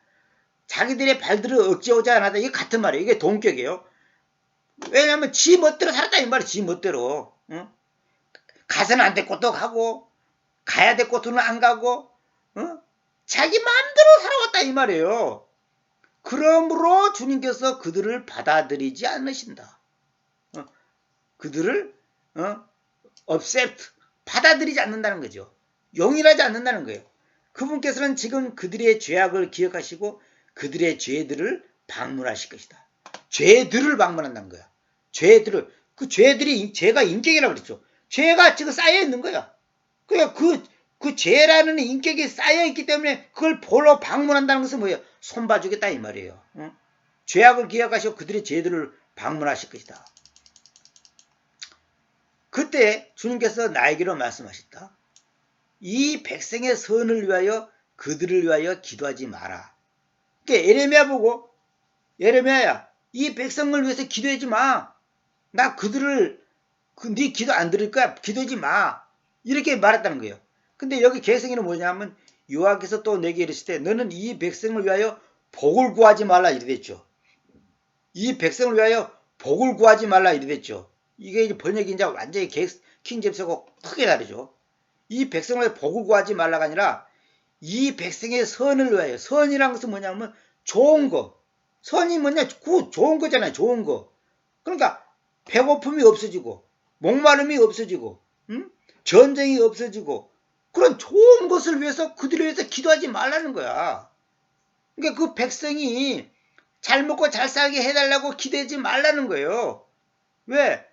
자기들의 발들을 억제하지 않았다. 이게 같은 말이에요. 이게 동격이에요. 왜냐하면 지 멋대로 살았다 이 말이에요. 지 멋대로. 가서는 안 될 곳도 가고 가야 될 곳은 안 가고 자기 마음대로 살아왔다 이 말이에요. 그러므로 주님께서 그들을 받아들이지 않으신다. 그들을 accept 받아들이지 않는다는 거죠. 용인하지 않는다는 거예요. 그분께서는 지금 그들의 죄악을 기억하시고 그들의 죄들을 방문하실 것이다. 죄들을 방문한다는 거야. 죄들을. 그 죄가 인격이라고 그랬죠. 죄가 지금 쌓여 있는 거야. 그러니까 그 죄라는 인격이 쌓여있기 때문에 그걸 보러 방문한다는 것은 뭐예요? 손봐주겠다 이 말이에요. 죄악을 기억하시고 그들의 죄들을 방문하실 것이다. 그때 주님께서 나에게로 말씀하셨다. 이 백성의 선을 위하여 그들을 위하여 기도하지 마라. 그러니까 예레미야 보고 예레미야야 이 백성을 위해서 기도하지 마. 나 그들을 네 기도 안 들을 거야. 기도하지 마. 이렇게 말했다는 거예요. 근데 여기 개성이는 뭐냐면 여호와께서 또 내게 이르실 때 너는 이 백성을 위하여 복을 구하지 말라 이랬죠. 이 백성을 위하여 복을 구하지 말라 이랬죠. 이게 이제 번역이 이제 완전히 킹제임스하고 크게 다르죠. 이 백성을 위하여 복을 구하지 말라가 아니라 이 백성의 선을 위하여. 선이란 것은 뭐냐면 좋은 거. 선이 뭐냐? 좋은 거잖아요. 좋은 거. 그러니까 배고픔이 없어지고 목마름이 없어지고 전쟁이 없어지고 그런 좋은 것을 위해서 그들을 위해서 기도하지 말라는 거야. 그러니까 그 백성이 잘 먹고 잘 살게 해달라고 기도하지 말라는 거예요. 왜?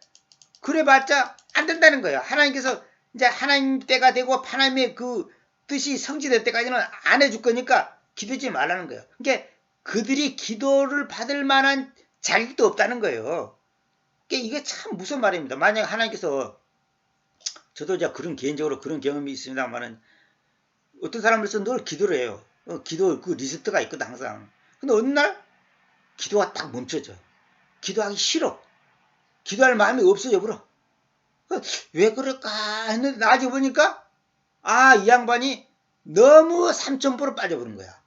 그래봤자 안 된다는 거예요. 하나님께서 이제 하나님 때가 되고 하나님의 그 뜻이 성취될 때까지는 안 해줄 거니까 기도하지 말라는 거예요. 그러니까 그들이 기도를 받을 만한 자격도 없다는 거예요. 이게 참 무슨 말입니다. 만약 하나님께서, 저도 이제 그런 개인적으로 그런 경험이 있습니다만은, 어떤 사람으로서 늘 기도를 해요. 기도 그 리스트가 있거든 항상. 근데 어느 날 기도가 딱 멈춰져. 기도하기 싫어. 기도할 마음이 없어져 버려. 왜 그럴까 했는데 나중에 보니까 이 양반이 너무 삼천포로 빠져버린 거야.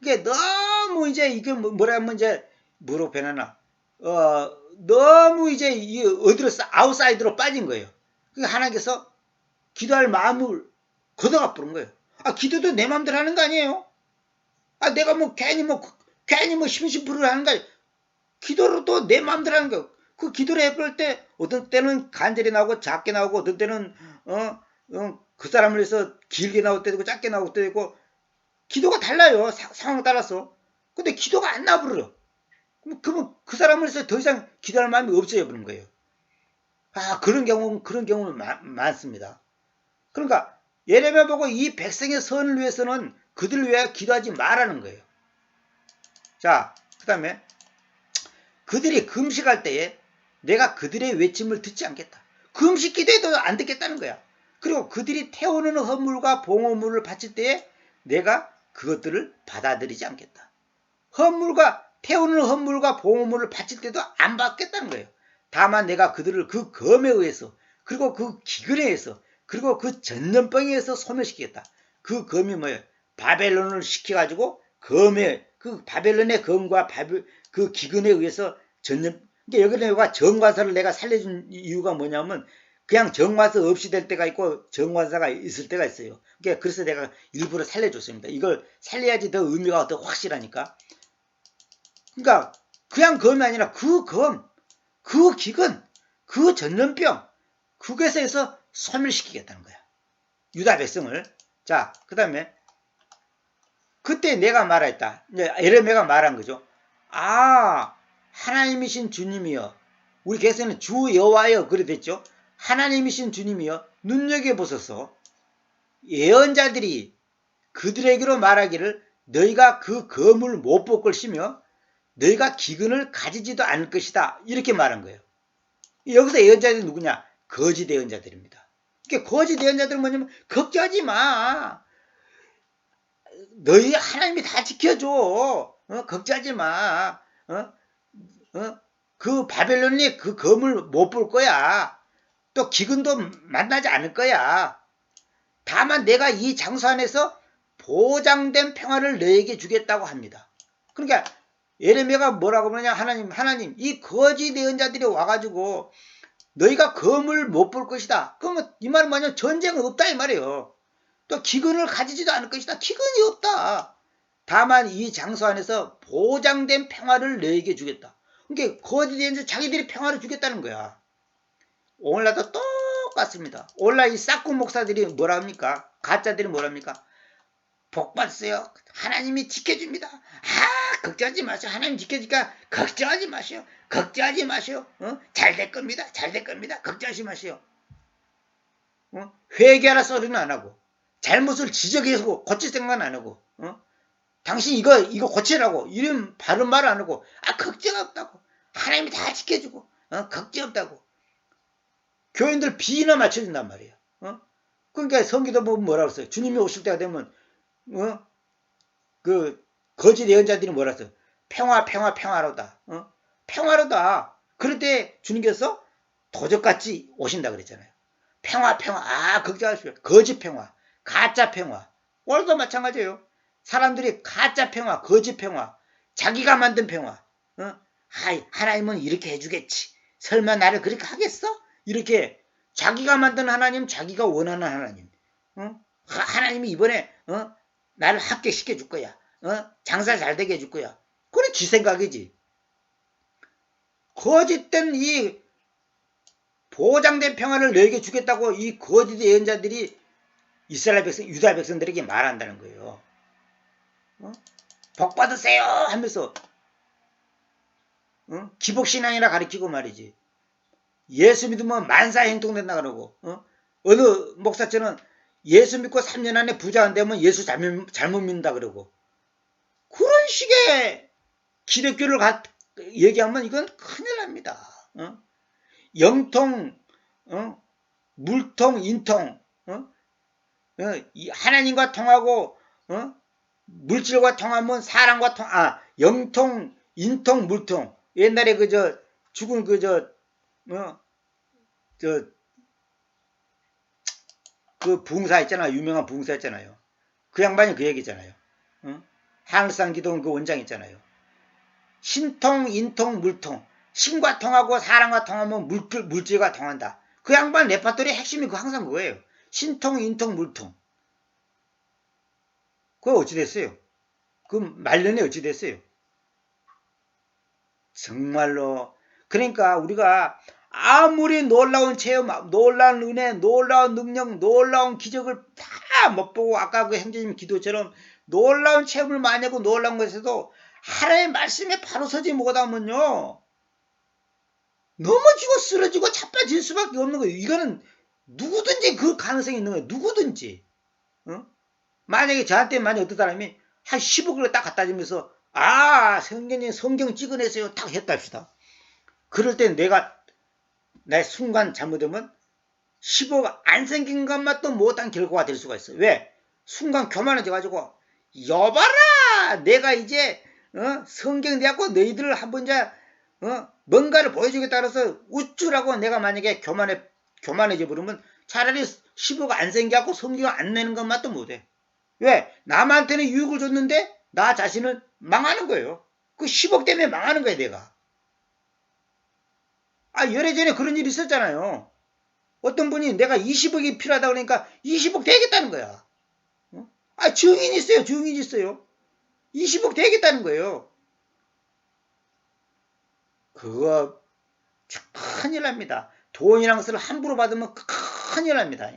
이게 너무 이제 이게 뭐라 하면 이제 뭐로 변하나 너무 이제 어디로 아웃사이드로 빠진 거예요. 그러니까 하나님께서 기도할 마음을 걷어가 버린 거예요. 기도도 내 마음대로 하는 거 아니에요. 내가 괜히 심심풀을 하는 거 아니에요. 기도로도 내 마음대로 하는 거예요. 그 기도를 해볼 때 어떤 때는 간절히 나오고 작게 나오고 어떤 때는 그 사람을 위해서 길게 나올 때도 있고 작게 나올 때도 있고 기도가 달라요. 상황에 따라서. 근데 기도가 안 나버려. 그러면 그 사람을 위해서 더 이상 기도할 마음이 없어져 버린 거예요. 그런 경우는 많습니다. 그러니까 예레미야 보고 이 백성의 선을 위해서는 그들을 위하여 기도하지 말라는 거예요. 자, 그 다음에 그들이 금식할 때에 내가 그들의 외침을 듣지 않겠다. 금식 기도해도 안 듣겠다는 거야. 그리고 그들이 태우는 헌물과 봉헌물을 바칠 때에 내가 그것들을 받아들이지 않겠다. 태우는 헌물과 봉헌물을 바칠 때도 안 받겠다는 거예요. 다만 내가 그들을 그 검에 의해서 그리고 그 기근에 의해서 그리고 그 전염병에 의해서 소멸시키겠다. 그 검이 뭐예요? 바벨론을 시켜가지고 그 바벨론의 검과 그 기근에 의해서 그러니까 여기가 정관사를 내가 살려준 이유가 뭐냐면 그냥 정관사 없이 될 때가 있고 정관사가 있을 때가 있어요. 그러니까 그래서 내가 일부러 살려줬습니다. 이걸 살려야지 더 의미가 더 확실하니까. 그러니까 그냥 검이 아니라 그 검, 그 기근, 그 전염병, 그것에서 소멸시키겠다는 거야. 유다 백성을. 자, 그 다음에 그때 내가 말했다. 이제 예레미야가 말한 거죠. 하나님이신 주님이여, 우리 개성은 주 여호와여 그래 됐죠. 하나님이신 주님이여 눈여겨보소서. 예언자들이 그들에게로 말하기를 너희가 그 검을 못 볼 것이며 너희가 기근을 가지지도 않을 것이다. 이렇게 말한 거예요. 여기서 예언자들이 누구냐? 거짓 예언자들입니다. 그러니까 거짓 예언자들은 뭐냐면 걱정하지 마. 너희 하나님이 다 지켜줘. 걱정하지 마. 그 바벨론이 그 검을 못 볼 거야. 또 기근도 만나지 않을 거야. 다만 내가 이 장소 안에서 보장된 평화를 너에게 주겠다고 합니다. 그러니까 예레미야가 뭐라고 그러냐? 하나님 이 거짓 예언자들이 와가지고 너희가 검을 못 볼 것이다. 그러면 이 말은 뭐냐면 전쟁은 없다 이 말이에요. 또 기근을 가지지도 않을 것이다. 기근이 없다. 다만 이 장소 안에서 보장된 평화를 너에게 주겠다. 그러니까 거짓 예언자 자기들이 평화를 주겠다는 거야. 오늘날도 똑같습니다. 오늘날 이 싹군 목사들이 뭐라 합니까? 가짜들이 뭐라 합니까? 복 받으세요. 하나님이 지켜줍니다. 걱정하지 마세요. 하나님 지켜주니까 걱정하지 마세요. 걱정하지 마세요. 잘 될 겁니다. 잘 될 겁니다. 걱정하지 마세요. 회개하라 소리는 안 하고 잘못을 지적해서 고칠 생각은 안 하고 당신 이거 고치라고 이런 바른 말을 안 하고 걱정 없다고 하나님이 다 지켜주고 걱정 없다고 교인들 비나 맞춰준단 말이에요. 그러니까 성기도 보면 뭐라고 써요. 주님이 오실 때가 되면 그 거짓 예언자들이 뭐라 써요. 평화로다. 평화로다. 그럴 때 주님께서 도적같이 오신다 그랬잖아요. 평화 걱정하십시오. 거짓 평화, 가짜 평화. 오늘도 마찬가지예요. 사람들이 가짜 평화, 거짓 평화, 자기가 만든 평화. 하나님은 이렇게 해주겠지. 설마 나를 그렇게 하겠어? 이렇게 자기가 만든 하나님, 자기가 원하는 하나님. 하나님이 이번에 나를 합격시켜 줄 거야. 장사 잘 되게 해줄 거야. 그래 지 생각이지. 거짓된 이 보장된 평화를 너에게 주겠다고 이 거짓 예언자들이 이스라엘 백성, 유다 백성들에게 말한다는 거예요. 복 받으세요 하면서 기복신앙이라 가르치고 말이지. 예수 믿으면 만사 행통된다 그러고 어느 목사처럼 예수 믿고 3년 안에 부자 안 되면 예수 잘못 믿는다 그러고 그런 식의 기독교를 얘기하면 이건 큰일 납니다. 영통, 물통, 인통, 하나님과 통하고, 물질과 통하면 사람과 영통, 인통, 물통. 옛날에 죽은 그 부흥사 있잖아요. 유명한 부흥사 있잖아요. 그 양반이 그 얘기잖아요. 하늘상 기도원 그 원장 있잖아요. 신통, 인통, 물통. 신과 통하고 사람과 통하면 물질과 통한다. 그 양반 레파토리 핵심이 항상 그거예요. 신통, 인통, 물통. 그거 어찌 됐어요? 그 말년에 어찌 됐어요? 정말로. 그러니까 우리가 아무리 놀라운 체험, 놀라운 은혜, 놀라운 능력, 놀라운 기적을 다 못 보고 아까 그 행제님 기도처럼 놀라운 체험을 많이 하고 놀라운 것에도 하나님의 말씀에 바로 서지 못하면요. 넘어지고 쓰러지고 자빠질 수밖에 없는 거예요. 이거는 누구든지 그 가능성이 있는 거예요. 누구든지. 만약에 저한테 어떤 사람이 한 10억을 딱 갖다 주면서 성경님 성경 찍어내세요. 딱 했다 합시다. 그럴 때 내 순간 잘못하면 10억 안 생긴 것만 또 못한 결과가 될 수가 있어. 왜? 순간 교만해져가지고 여봐라 내가 이제 성경 대하고 너희들을 한번 뭔가를 보여주겠다 그래서 우쭐하고 내가 만약에 교만해져 버리면 차라리 10억 안 생겨갖고 성경 안 내는 것만 또 못해. 왜? 남한테는 유익을 줬는데 나 자신은 망하는 거예요. 그 10억 때문에 망하는 거야 내가. 열애전에 그런 일이 있었잖아요. 어떤 분이 내가 20억이 필요하다 그러니까 20억 되겠다는 거야. 증인 있어요. 증인 있어요. 20억 되겠다는 거예요. 그거 큰일 납니다. 돈이란 것을 함부로 받으면 큰일 납니다.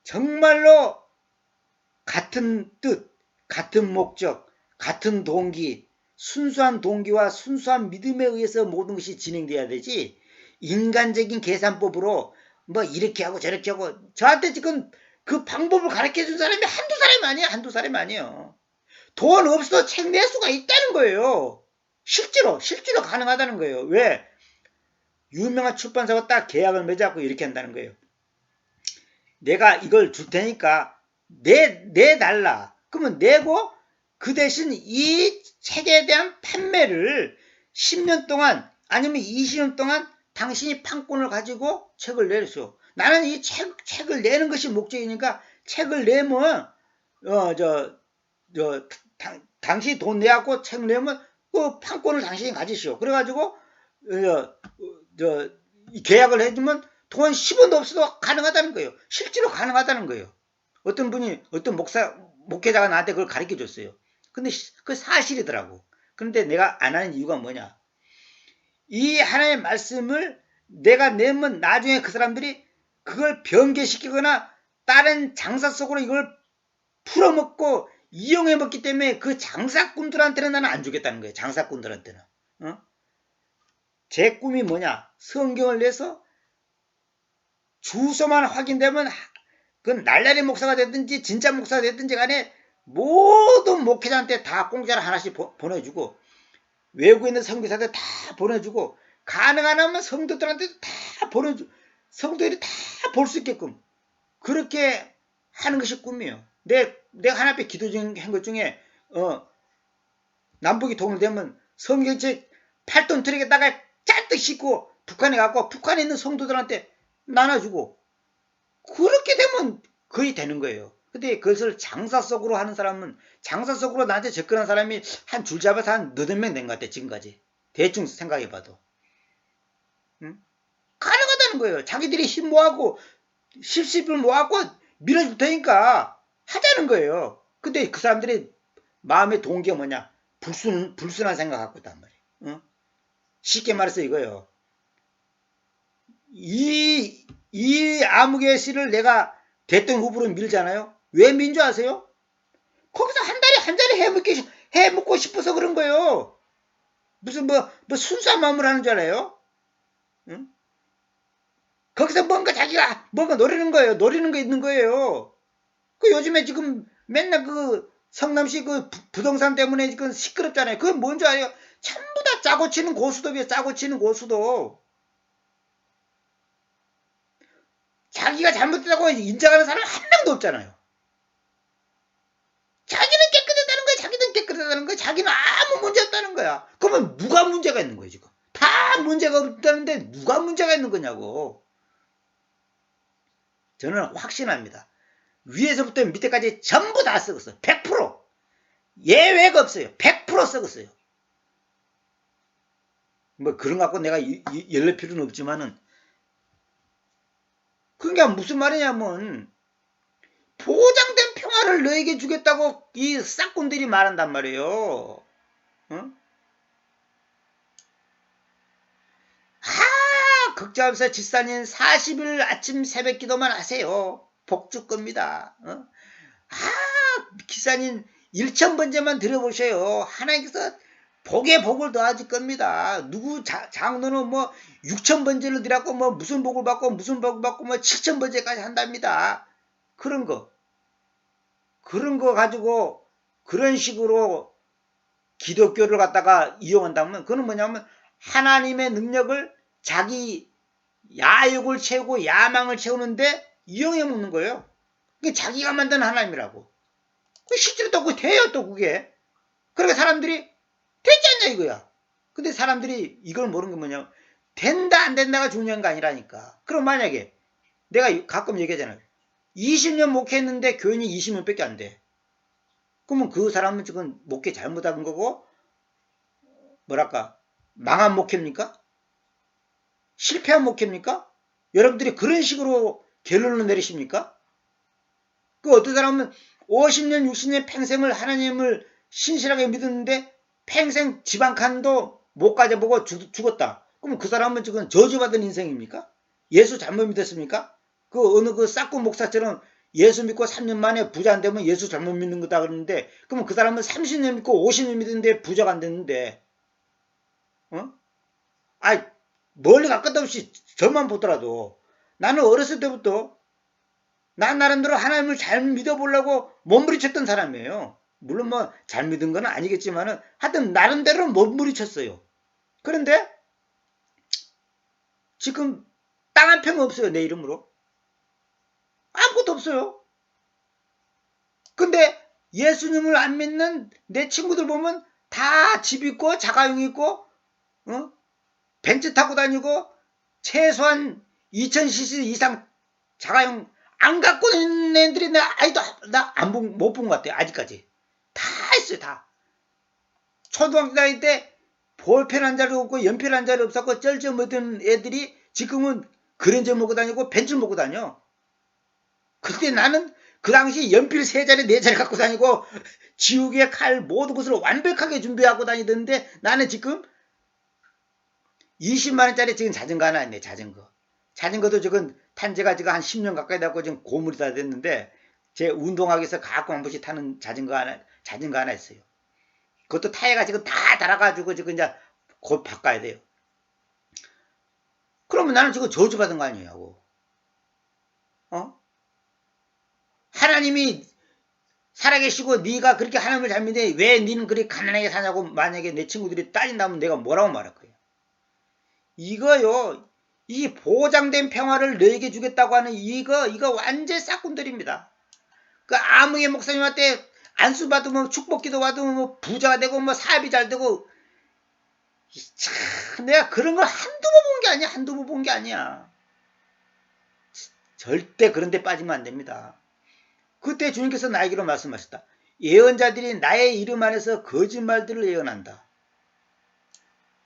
정말로 같은 뜻, 같은 목적, 같은 동기, 순수한 동기와 순수한 믿음에 의해서 모든 것이 진행돼야 되지 인간적인 계산법으로 뭐 이렇게 하고 저렇게 하고 저한테 지금 그 방법을 가르쳐준 사람이 한두 사람이 아니에요. 한두 사람이 아니에요. 돈 없어도 책 낼 수가 있다는 거예요. 실제로 가능하다는 거예요. 왜? 유명한 출판사가 딱 계약을 맺어갖고 이렇게 한다는 거예요. 내가 이걸 줄 테니까 내달라. 그러면 내고 그 대신 이 책에 대한 판매를 10년 동안 아니면 20년 동안 당신이 판권을 가지고 책을 내렸어. 나는 이 책을 내는 것이 목적이니까 책을 내면 당신이 돈 내갖고 책 내면 그 판권을 당신이 가지시오. 그래가지고 이 계약을 해주면 돈 10원도 없어도 가능하다는 거예요. 실제로 가능하다는 거예요. 어떤 목회자가 나한테 그걸 가르쳐 줬어요. 근데 그 사실이더라고. 그런데 내가 안 하는 이유가 뭐냐. 이 하나님의 말씀을 내가 내면 나중에 그 사람들이 그걸 변개시키거나 다른 장사 속으로 이걸 풀어먹고 이용해 먹기 때문에 그 장사꾼들한테는 나는 안 주겠다는 거예요. 장사꾼들한테는. 제 꿈이 뭐냐. 성경을 내서 주소만 확인되면 그 날라리 목사가 됐든지 진짜 목사가 됐든지 간에 모든 목회자한테 다 공짜로 하나씩 보내주고 외국에 있는 선교사들 다 보내주고 가능하면 성도들한테도 다 보내주고 성도들이 다 볼 수 있게끔 그렇게 하는 것이 꿈이에요. 내가 하나 앞에 기도 한 것 중에 남북이 통일되면 성경책 8톤 트럭에다가 잔뜩 싣고 북한에 가고 북한에 있는 성도들한테 나눠주고 그렇게 되면 거의 되는 거예요. 근데 그것을 장사 속으로 하는 사람은 장사 속으로 나한테 접근한 사람이 한 줄 잡아서 한 너댓 명 된 것 같아 지금까지. 대충 생각해봐도. 가능하다는 거예요. 자기들이 힘 모아고 십십을 모아고 밀어줄 테니까 하자는 거예요. 근데 그 사람들이 마음의 동기가 뭐냐? 불순한 생각 갖고 있단 말이에요. 쉽게 말해서 이거예요. 이 아무개 씨를 내가 대통령 후보로 밀잖아요. 왜 민 줄 아세요? 거기서 한 달에 한 자리 해먹고 싶어서 그런 거예요. 무슨 순수한 마음으로 하는 줄 알아요? 응? 거기서 자기가 뭔가 노리는 거예요. 노리는 거 있는 거예요. 그 요즘에 지금 맨날 성남시 그 부동산 때문에 지금 시끄럽잖아요. 그건 뭔지 알아요? 전부 다 짜고 치는 고수톱이에요. 짜고 치는 고수톱. 자기가 잘못했다고 인정하는 사람 한 명도 없잖아요. 자기는 깨끗하다는 거야. 자기는 깨끗하다는 거야. 자기는 아무 문제 없다는 거야. 그러면 누가 문제가 있는 거예요, 지금? 다 문제가 없다는데 누가 문제가 있는 거냐고. 저는 확신합니다. 위에서부터 밑에까지 전부 다 썩었어요. 100%. 예외가 없어요. 100% 썩었어요. 뭐 그런 거 갖고 내가 열릴 필요는 없지만은, 그러니까 무슨 말이냐면 보장된 평화를 너에게 주겠다고 이 싹군들이 말한단 말이에요. 어? 극자합사 집사님 40일 아침 새벽 기도만 하세요. 복 줄 겁니다. 기사님 1000번째만 들어보세요. 하나님께서 복에 복을 더하실 겁니다. 누구 장로는 뭐 6000번째를 드렸고 뭐 무슨 복을 받고 무슨 복을 받고 뭐 7000번째까지 한답니다. 그런 거 가지고 그런 식으로 기독교를 갖다가 이용한다면, 그건 뭐냐면 하나님의 능력을 자기 야욕을 채우고 야망을 채우는데 이용해 먹는 거예요. 그게 자기가 만든 하나님이라고. 실제로 또 그게 돼요, 또 그게. 그러니까 사람들이 되지 않냐 이거야. 근데 사람들이 이걸 모르는 게 뭐냐면 된다 안 된다가 중요한 거 아니라니까. 그럼 만약에 내가 가끔 얘기하잖아요. 20년 목회했는데 교인이 20명밖에 안 돼. 그러면 그 사람은 지금 목회 잘못한 거고, 뭐랄까, 망한 목회입니까? 실패한 목회입니까? 여러분들이 그런 식으로 결론을 내리십니까? 그 어떤 사람은 50년, 60년 평생을 하나님을 신실하게 믿었는데 평생 집 한 칸도 못 가져보고 죽었다. 그럼 그 사람은 지금 저주받은 인생입니까? 예수 잘못 믿었습니까? 그 어느 그 싹구 목사처럼 예수 믿고 3년 만에 부자 안 되면 예수 잘못 믿는 거다 그러는데, 그러면 그 사람은 30년 믿고 50년 믿었는데 부자가 안 됐는데, 멀리 갈 것도 없이 저만 보더라도 나는 어렸을 때부터 난 나름대로 하나님을 잘 믿어보려고 몸부리쳤던 사람이에요. 물론 뭐 잘 믿은 건 아니겠지만은 하여튼 나름대로 몸부리쳤어요. 그런데 지금 땅 한 평 없어요. 내 이름으로. 아무것도 없어요. 근데 예수님을 안 믿는 내 친구들 보면 다 집 있고 자가용 있고 벤츠 타고 다니고 최소한 2000cc 이상 자가용 안 갖고 있는 애들이 못 본 것 같아요. 아직까지. 다 있어요. 다. 초등학교 다닐 때 볼펜 한 자리 없고 연필 한 자리 없었고 쩔쩔 못한 애들이 지금은 그랜저 먹고 다니고 벤츠 먹고 다녀. 그때 나는 그 당시 연필 3자리 4자리 갖고 다니고 지우개 칼 모든 것을 완벽하게 준비하고 다니던데, 나는 지금 20만원짜리 지금 자전거 하나 있네. 자전거도 지금 탄지가 지금 한 10년 가까이 되고 지금 고물이 다 됐는데, 제 운동하기 위해서 가끔 한 번씩 타는 자전거 하나 있어요. 그것도 타이어가 지금 다 달아가지고 지금 이제 곧 바꿔야 돼요. 그러면 나는 지금 저주받은 거 아니냐고. 하나님이 살아계시고 네가 그렇게 하나님을 잘 믿는데 왜 너는 그렇게 가난하게 사냐고 만약에 내 친구들이 따진다면 내가 뭐라고 말할 거예요. 이거요, 이 보장된 평화를 너에게 주겠다고 하는 이거 완전 싹군들입니다. 그 아무개 목사님한테 안수 받으면 축복기도 받으면 뭐 부자가 되고 뭐 사업이 잘 되고, 참 내가 그런 걸 한두 번 본 게 아니야. 절대 그런 데 빠지면 안 됩니다. 그때 주님께서 나에게로 말씀하셨다. 예언자들이 나의 이름 안에서 거짓말들을 예언한다.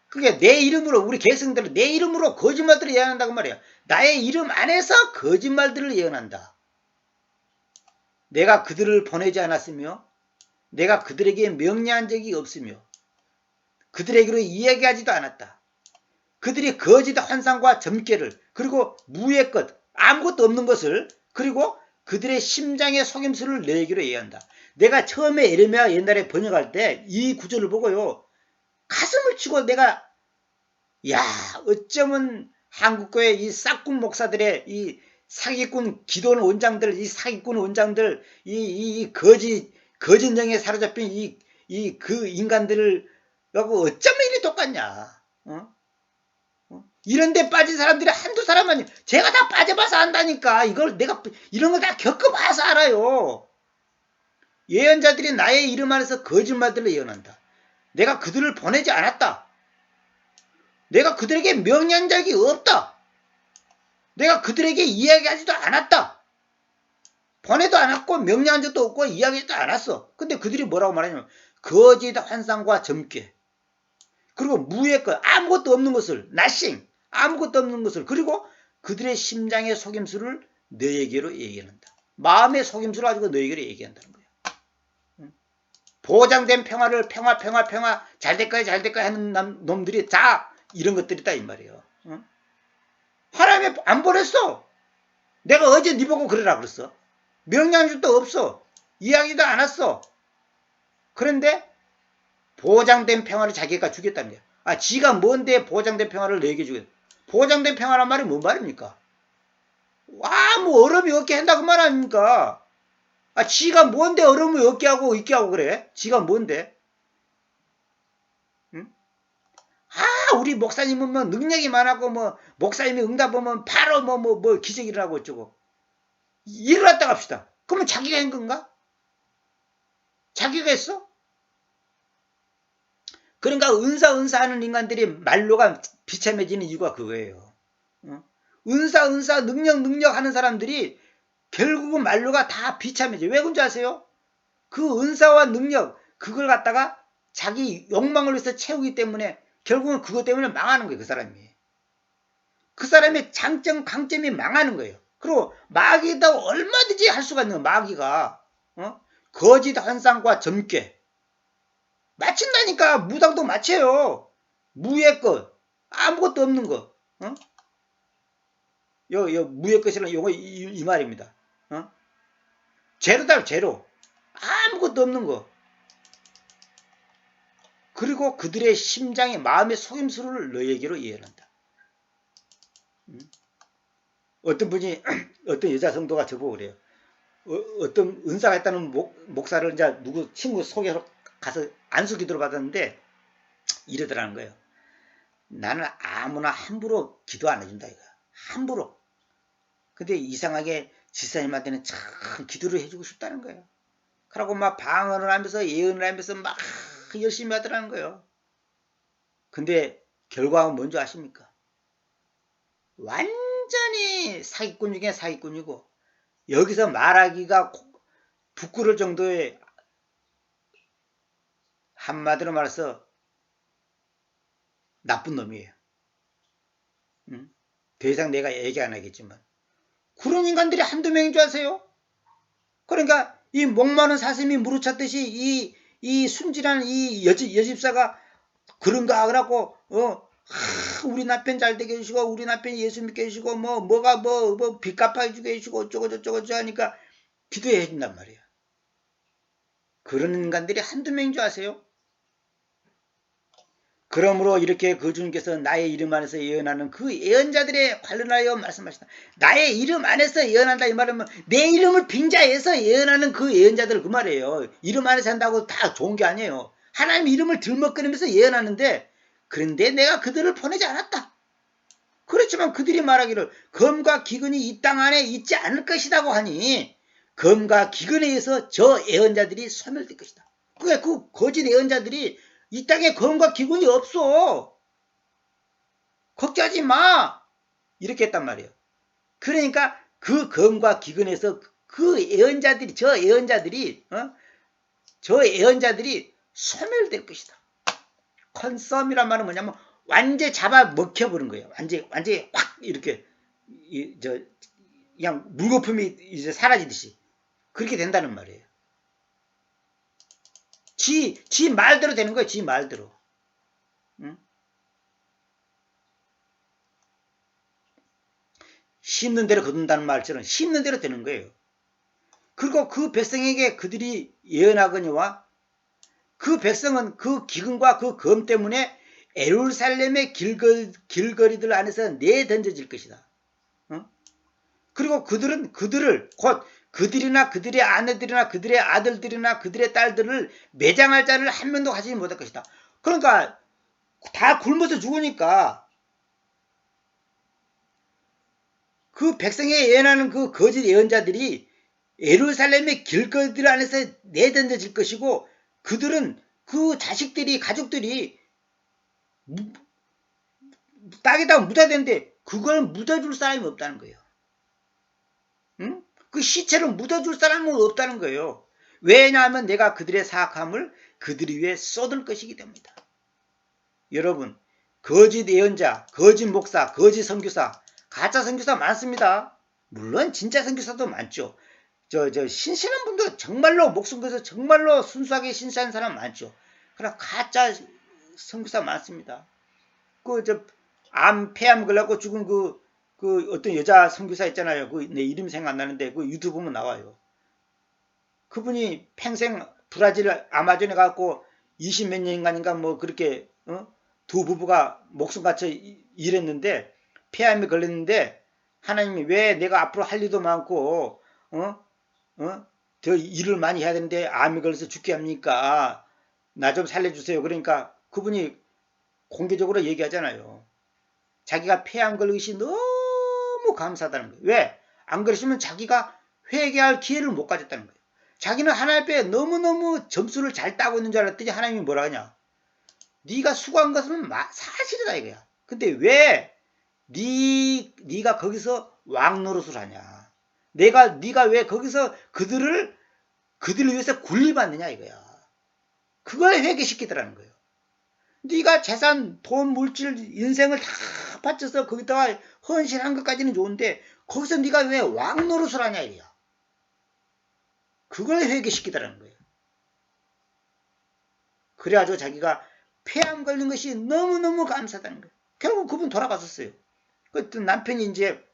그게 내 이름으로, 우리 개성대로 내 이름으로 거짓말들을 예언한다고 말이야. 나의 이름 안에서 거짓말들을 예언한다. 내가 그들을 보내지 않았으며 내가 그들에게 명령한 적이 없으며 그들에게로 이야기하지도 않았다. 그들이 거짓 환상과 점괘를, 그리고 무의 것, 아무것도 없는 것을, 그리고 그들의 심장의 속임수를 내기로 예언한다. 내가 처음에 에레미야 옛날에 번역할 때 이 구절을 보고요, 가슴을 치고 내가, 야, 어쩌면 한국교회 이 싹군 목사들의 이 사기꾼 기도원 원장들, 이 사기꾼 원장들, 이 거짓 거짓 영에 사로잡힌 그 인간들을 하고 어쩌면 이리 똑같냐. 이런 데 빠진 사람들이 한두 사람 아니에요. 제가 다 빠져봐서 안다니까. 이걸 내가 이런 걸 다 겪어봐서 알아요. 예언자들이 나의 이름 안에서 거짓말들을 예언한다. 내가 그들을 보내지 않았다. 내가 그들에게 명령한 적이 없다. 내가 그들에게 이야기하지도 않았다. 보내도 않았고 명령한 적도 없고 이야기도 않았어. 근데 그들이 뭐라고 말하냐면 거짓 환상과 점괘, 그리고 무의 것, 아무것도 없는 것을, nothing, 아무것도 없는 것을, 그리고 그들의 심장의 속임수를 너에게로 얘기한다. 마음의 속임수를 가지고 너에게로 얘기한다는 거야. 보장된 평화를 평화 잘 될 거야 하는 놈들이 다 이런 것들이다 이 말이에요. 하나님이 안 보냈어. 내가 어제 네 보고 그러라 그랬어. 명령한 적도 없어. 이야기도 안 했어. 그런데 보장된 평화를 자기가 주겠다는 거야. 아, 지가 뭔데 보장된 평화를 너에게 주겠다. 보장된 평화란 말이 뭔 말입니까? 와, 뭐 어려움이 없게 한다 그 말 아닙니까? 아, 지가 뭔데 어려움이 없게 하고 있게 하고 그래? 지가 뭔데? 응? 아, 우리 목사님은 뭐 능력이 많았고 뭐 목사님이 응답하면 바로 뭐 기적이 일어나고 어쩌고. 일어났다 갑시다. 그러면 자기가 한 건가? 자기가 했어? 그러니까 은사 하는 인간들이 말로가 비참해지는 이유가 그거예요. 은사 능력 하는 사람들이 결국은 말로가 다 비참해져. 왜 그런지 아세요? 그 은사와 능력 그걸 갖다가 자기 욕망을 위해서 채우기 때문에 결국은 그것 때문에 망하는 거예요. 그 사람이. 그 사람의 장점 강점이 망하는 거예요. 그리고 마귀도 얼마든지 할 수가 있는 거예요. 마귀가 거짓 환상과 점괘 맞춘다니까. 무당도 맞춰요. 무의 것 아무것도 없는 거. 요 무의 것이라는 용어 이 말입니다. 제로다 제로. 아무것도 없는 거. 그리고 그들의 심장의 마음의 속임수를 너에게로 예언한다. 어떤 분이 어떤 여자 성도가 저보고 그래요. 어떤 은사가 있다는 목사를 이제 누구 친구 소개로 가서 안수 기도를 받았는데 이러더라는 거예요. 나는 아무나 함부로 기도 안 해준다 이거. 함부로. 근데 이상하게 지사님한테는 참 기도를 해주고 싶다는 거예요. 그러고 막 방언을 하면서 예언을 하면서 막 열심히 하더라는 거예요. 근데 결과는 뭔지 아십니까? 완전히 사기꾼 중에 사기꾼이고 여기서 말하기가 부끄러울 정도의 한마디로 말해서 나쁜 놈이에요. 더 이상 내가 얘기 안 하겠지만 그런 인간들이 한두 명인 줄 아세요? 그러니까 이 목마른 사슴이 무릎 찼듯이 이 순진한 이 여집사가 그런가 하라고 우리 남편 잘 되게 해주시고 우리 남편 예수 믿게 해주시고 뭐가 빚 갚아주게 해주시고 어쩌고 하니까 기도해 준단 말이에요. 그런 인간들이 한두 명인 줄 아세요? 그러므로 이렇게 그 주님께서 나의 이름 안에서 예언하는 그 예언자들에 관련하여 말씀하시다. 나의 이름 안에서 예언한다 이 말은 내 이름을 빙자해서 예언하는 그 예언자들 그 말이에요. 이름 안에서 한다고 다 좋은 게 아니에요. 하나님 이름을 들먹거리면서 예언하는데 그런데 내가 그들을 보내지 않았다. 그렇지만 그들이 말하기를 검과 기근이 이 땅 안에 있지 않을 것이라고 하니 검과 기근에 의해서 저 예언자들이 소멸될 것이다. 그게 그 거짓 예언자들이 이 땅에 검과 기근이 없어. 걱정하지 마. 이렇게 했단 말이에요. 그러니까 그 검과 기근에서 그 예언자들이 저 예언자들이 소멸될 것이다. 컨썸이란 말은 뭐냐면 완전히 잡아 먹혀버린 거예요. 완전히 확 이렇게 그냥 물거품이 이제 사라지듯이 그렇게 된다는 말이에요. 지 말대로 되는 거예요. 지 말대로. 응? 심는 대로 거둔다는 말처럼 심는 대로 되는 거예요. 그리고 그 백성에게 그들이 예언하거니와 그 백성은 그 기근과 그 검 때문에 에루살렘의 길거리들 안에서 내던져질 것이다. 그리고 그들을 곧 그들이나 그들의 아내들이나 그들의 아들들이나 그들의 딸들을 매장할 자를 한 명도 가지지 못할 것이다. 그러니까 다 굶어서 죽으니까 그 백성의 예언하는 그 거짓 예언자들이 예루살렘의 길거리들 안에서 내던져질 것이고 그들은 그 자식들이 가족들이 땅에다 묻어야 되는데 그걸 묻어줄 사람이 없다는 거예요. 응? 그 시체를 묻어줄 사람은 없다는 거예요. 왜냐하면 내가 그들의 사악함을 그들 위에 쏟을 것이기 때문이다. 여러분, 거짓 예언자, 거짓 목사, 거짓 선교사, 가짜 선교사 많습니다. 물론 진짜 선교사도 많죠. 신실한 분도 정말로 목숨 걸어서 정말로 순수하게 신실한 사람 많죠. 그러나 가짜 선교사 많습니다. 폐암 걸려고 죽은 그 어떤 여자 선교사 있잖아요. 내 이름 생각 안 나는데 그 유튜브 보면 나와요. 그분이 평생 브라질 아마존에 가고 20몇 년간인가 뭐 그렇게 두 부부가 목숨 바쳐 일했는데 폐암에 걸렸는데 하나님이 왜 내가 앞으로 할 일도 많고 더 일을 많이 해야 되는데 암에 걸려서 죽게 합니까? 나 좀 살려주세요. 그러니까 그분이 공개적으로 얘기하잖아요. 자기가 폐암 걸린 것이 너무 감사하다는 거예요. 왜? 안 그랬으면 자기가 회개할 기회를 못 가졌다는 거예요. 자기는 하나님 앞에 너무너무 점수를 잘 따고 있는 줄 알았더니 하나님이 뭐라 하냐. 네가 수고한 것은 사실이다 이거야. 근데 왜 네가 거기서 왕 노릇을 하냐. 네가 왜 거기서 그들을 위해서 군림받느냐 이거야. 그걸 회개시키더라는 거예요. 네가 재산, 돈, 물질, 인생을 다 바쳐서 거기다가 헌신한 것까지는 좋은데 거기서 네가 왜 왕 노릇을 하냐 이거야. 그걸 회개시키더라는 거예요. 그래가지고 자기가 폐암 걸린 것이 너무너무 감사하다는 거예요. 결국 그분 돌아갔었어요. 그 남편이 이제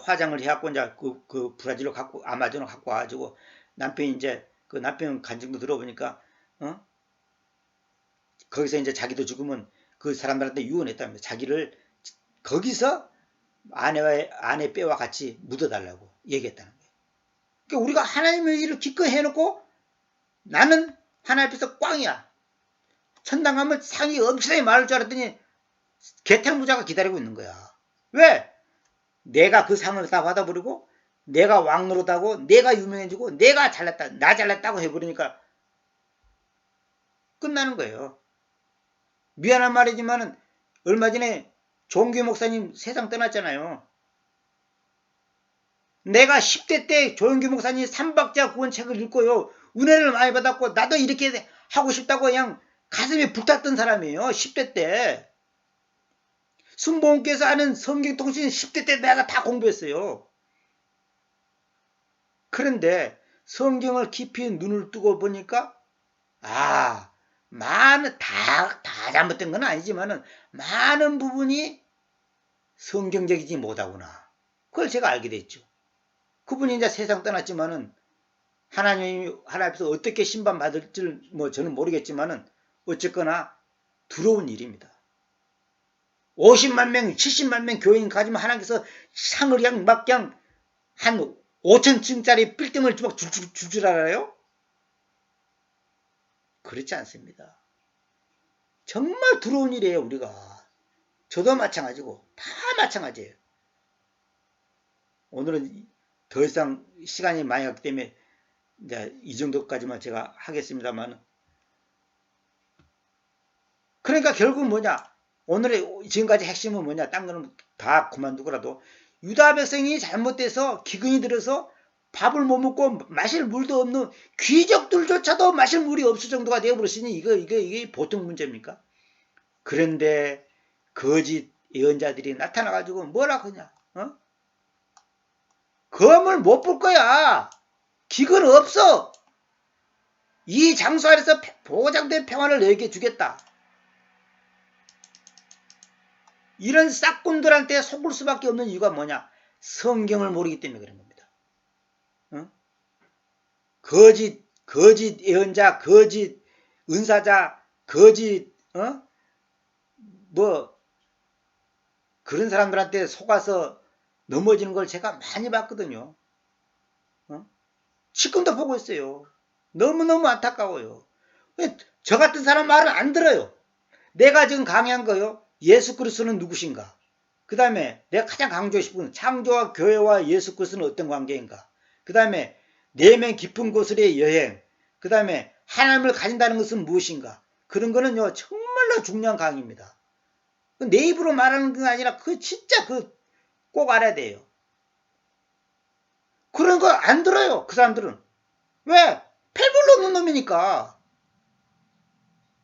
화장을 해갖고 이제 그 브라질로 아마존을 갖고 와가지고 남편이 이제 그 남편 간증도 들어보니까 거기서 이제 자기도 죽으면 그 사람들한테 유언했답니다. 자기를 거기서 아내 뼈와 같이 묻어달라고 얘기했다는 거예요. 그러니까 우리가 하나님의 일을 기꺼이 해놓고 나는 하나님 앞에서 꽝이야. 천당 가면 상이 엄청나게 많을 줄 알았더니 개탕부자가 기다리고 있는 거야. 왜? 내가 그 상을 다 받아버리고 내가 왕노릇하고 내가 유명해지고 내가 잘났다 나 잘났다고 해버리니까 끝나는 거예요. 미안한 말이지만은 얼마 전에 종규 목사님 세상 떠났잖아요. 내가 10대 때 조영규 목사님 삼박자 구원책을 읽고요. 은혜를 많이 받았고 나도 이렇게 하고 싶다고 그냥 가슴에 불탔던 사람이에요. 10대 때. 순복음께서 하는 성경통신 10대 때 내가 다 공부했어요. 그런데 성경을 깊이 눈을 뜨고 보니까 많은 다 잘못된 건 아니지만은 많은 부분이 성경적이지 못하구나. 그걸 제가 알게 됐죠. 그분이 이제 세상 떠났지만은 하나님 앞에서 어떻게 심판받을지 뭐 저는 모르겠지만은 어쨌거나 두려운 일입니다. 50만 명, 70만 명 교인 가지면 하나님께서 상을 그냥 한 5,000층짜리 빌딩을 줄 줄 알아요? 그렇지 않습니다. 정말 두려운 일이에요, 우리가. 저도 마찬가지고 다 마찬가지예요. 오늘은 더 이상 시간이 많이 갔기 때문에 이제 이 정도까지만 제가 하겠습니다만, 그러니까 결국은 뭐냐, 오늘의 지금까지 핵심은 뭐냐, 딴 거는 다 그만두고라도 유다 백성이 잘못돼서 기근이 들어서 밥을 못 먹고 마실 물도 없는 귀족들조차도 마실 물이 없을 정도가 되어버렸으니 이게 보통 문제입니까? 그런데 거짓 예언자들이 나타나가지고 뭐라 그러냐, 검을 못 볼 거야. 기근 없어. 이 장소 안에서 보장된 평안을 너에게 주겠다. 이런 싹꾼들한테 속을 수밖에 없는 이유가 뭐냐? 성경을 모르기 때문에 그런 겁니다. 거짓 예언자, 거짓 은사자, 거짓 그런 사람들한테 속아서 넘어지는 걸 제가 많이 봤거든요. 어? 지금도 보고 있어요. 너무너무 안타까워요. 저 같은 사람 말을 안 들어요. 내가 지금 강의한 거요. 예수 그리스도는 누구신가? 그 다음에 내가 가장 강조하고 싶은 창조와 교회와 예수 그리스도는 어떤 관계인가? 그 다음에 내면 깊은 곳으로의 여행. 그 다음에 하나님을 가진다는 것은 무엇인가? 그런 거는요 정말로 중요한 강의입니다. 내 입으로 말하는 게 아니라 그 진짜 꼭 알아야 돼요. 그런 거 안 들어요. 그 사람들은. 왜? 패별로 없는 놈이니까.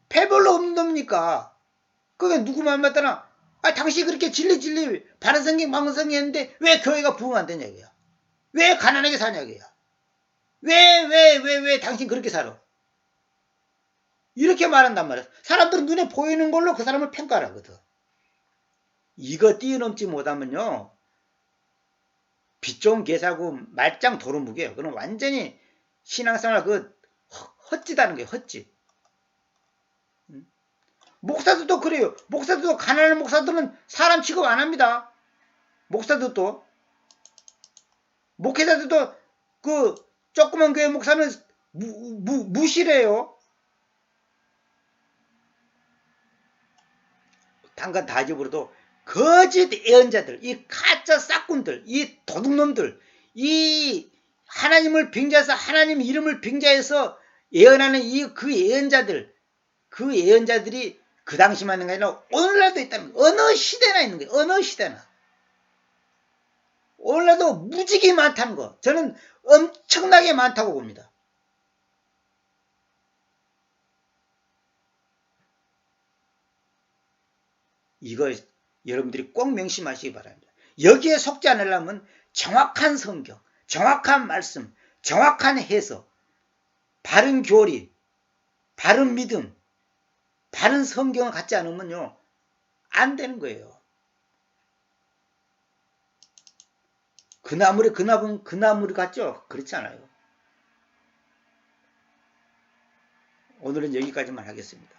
패별로 없는 놈이니까. 그게 누구 말 맞다나 당신이 그렇게 진리 바른성경 망성경 했는데 왜 교회가 부흥 안 되냐고요. 왜 가난하게 사냐고요. 왜 당신 그렇게 살아. 이렇게 말한단 말이야. 사람들은 눈에 보이는 걸로 그 사람을 평가를 하거든. 이거 뛰어넘지 못하면요. 빛 좋은 개사고 말짱 도루묵이에요. 그건 완전히 신앙생활 헛짓하는 게 헛짓. 목사들도 그래요. 목사들도 가난한 목사들은 사람 취급 안 합니다. 목사들도. 목회자들도 조그만 교회 목사는 무시래요. 단간 다집으로도 거짓 예언자들, 이 가짜 싹군들, 이 도둑놈들, 이 하나님을 빙자해서 하나님 이름을 빙자해서 예언하는 그 예언자들, 그 예언자들이 그 당시만 있는 게 아니라 오늘날도 있다는 거예요. 어느 시대나 있는 거예요. 어느 시대나. 오늘날도 무지개 많다는 거. 저는 엄청나게 많다고 봅니다. 이거 여러분들이 꼭 명심하시기 바랍니다. 여기에 속지 않으려면 정확한 성경, 정확한 말씀, 정확한 해석, 바른 교리, 바른 믿음, 바른 성경을 갖지 않으면요 안 되는 거예요. 그 나물에 그 나물 같죠? 그렇지 않아요. 오늘은 여기까지만 하겠습니다.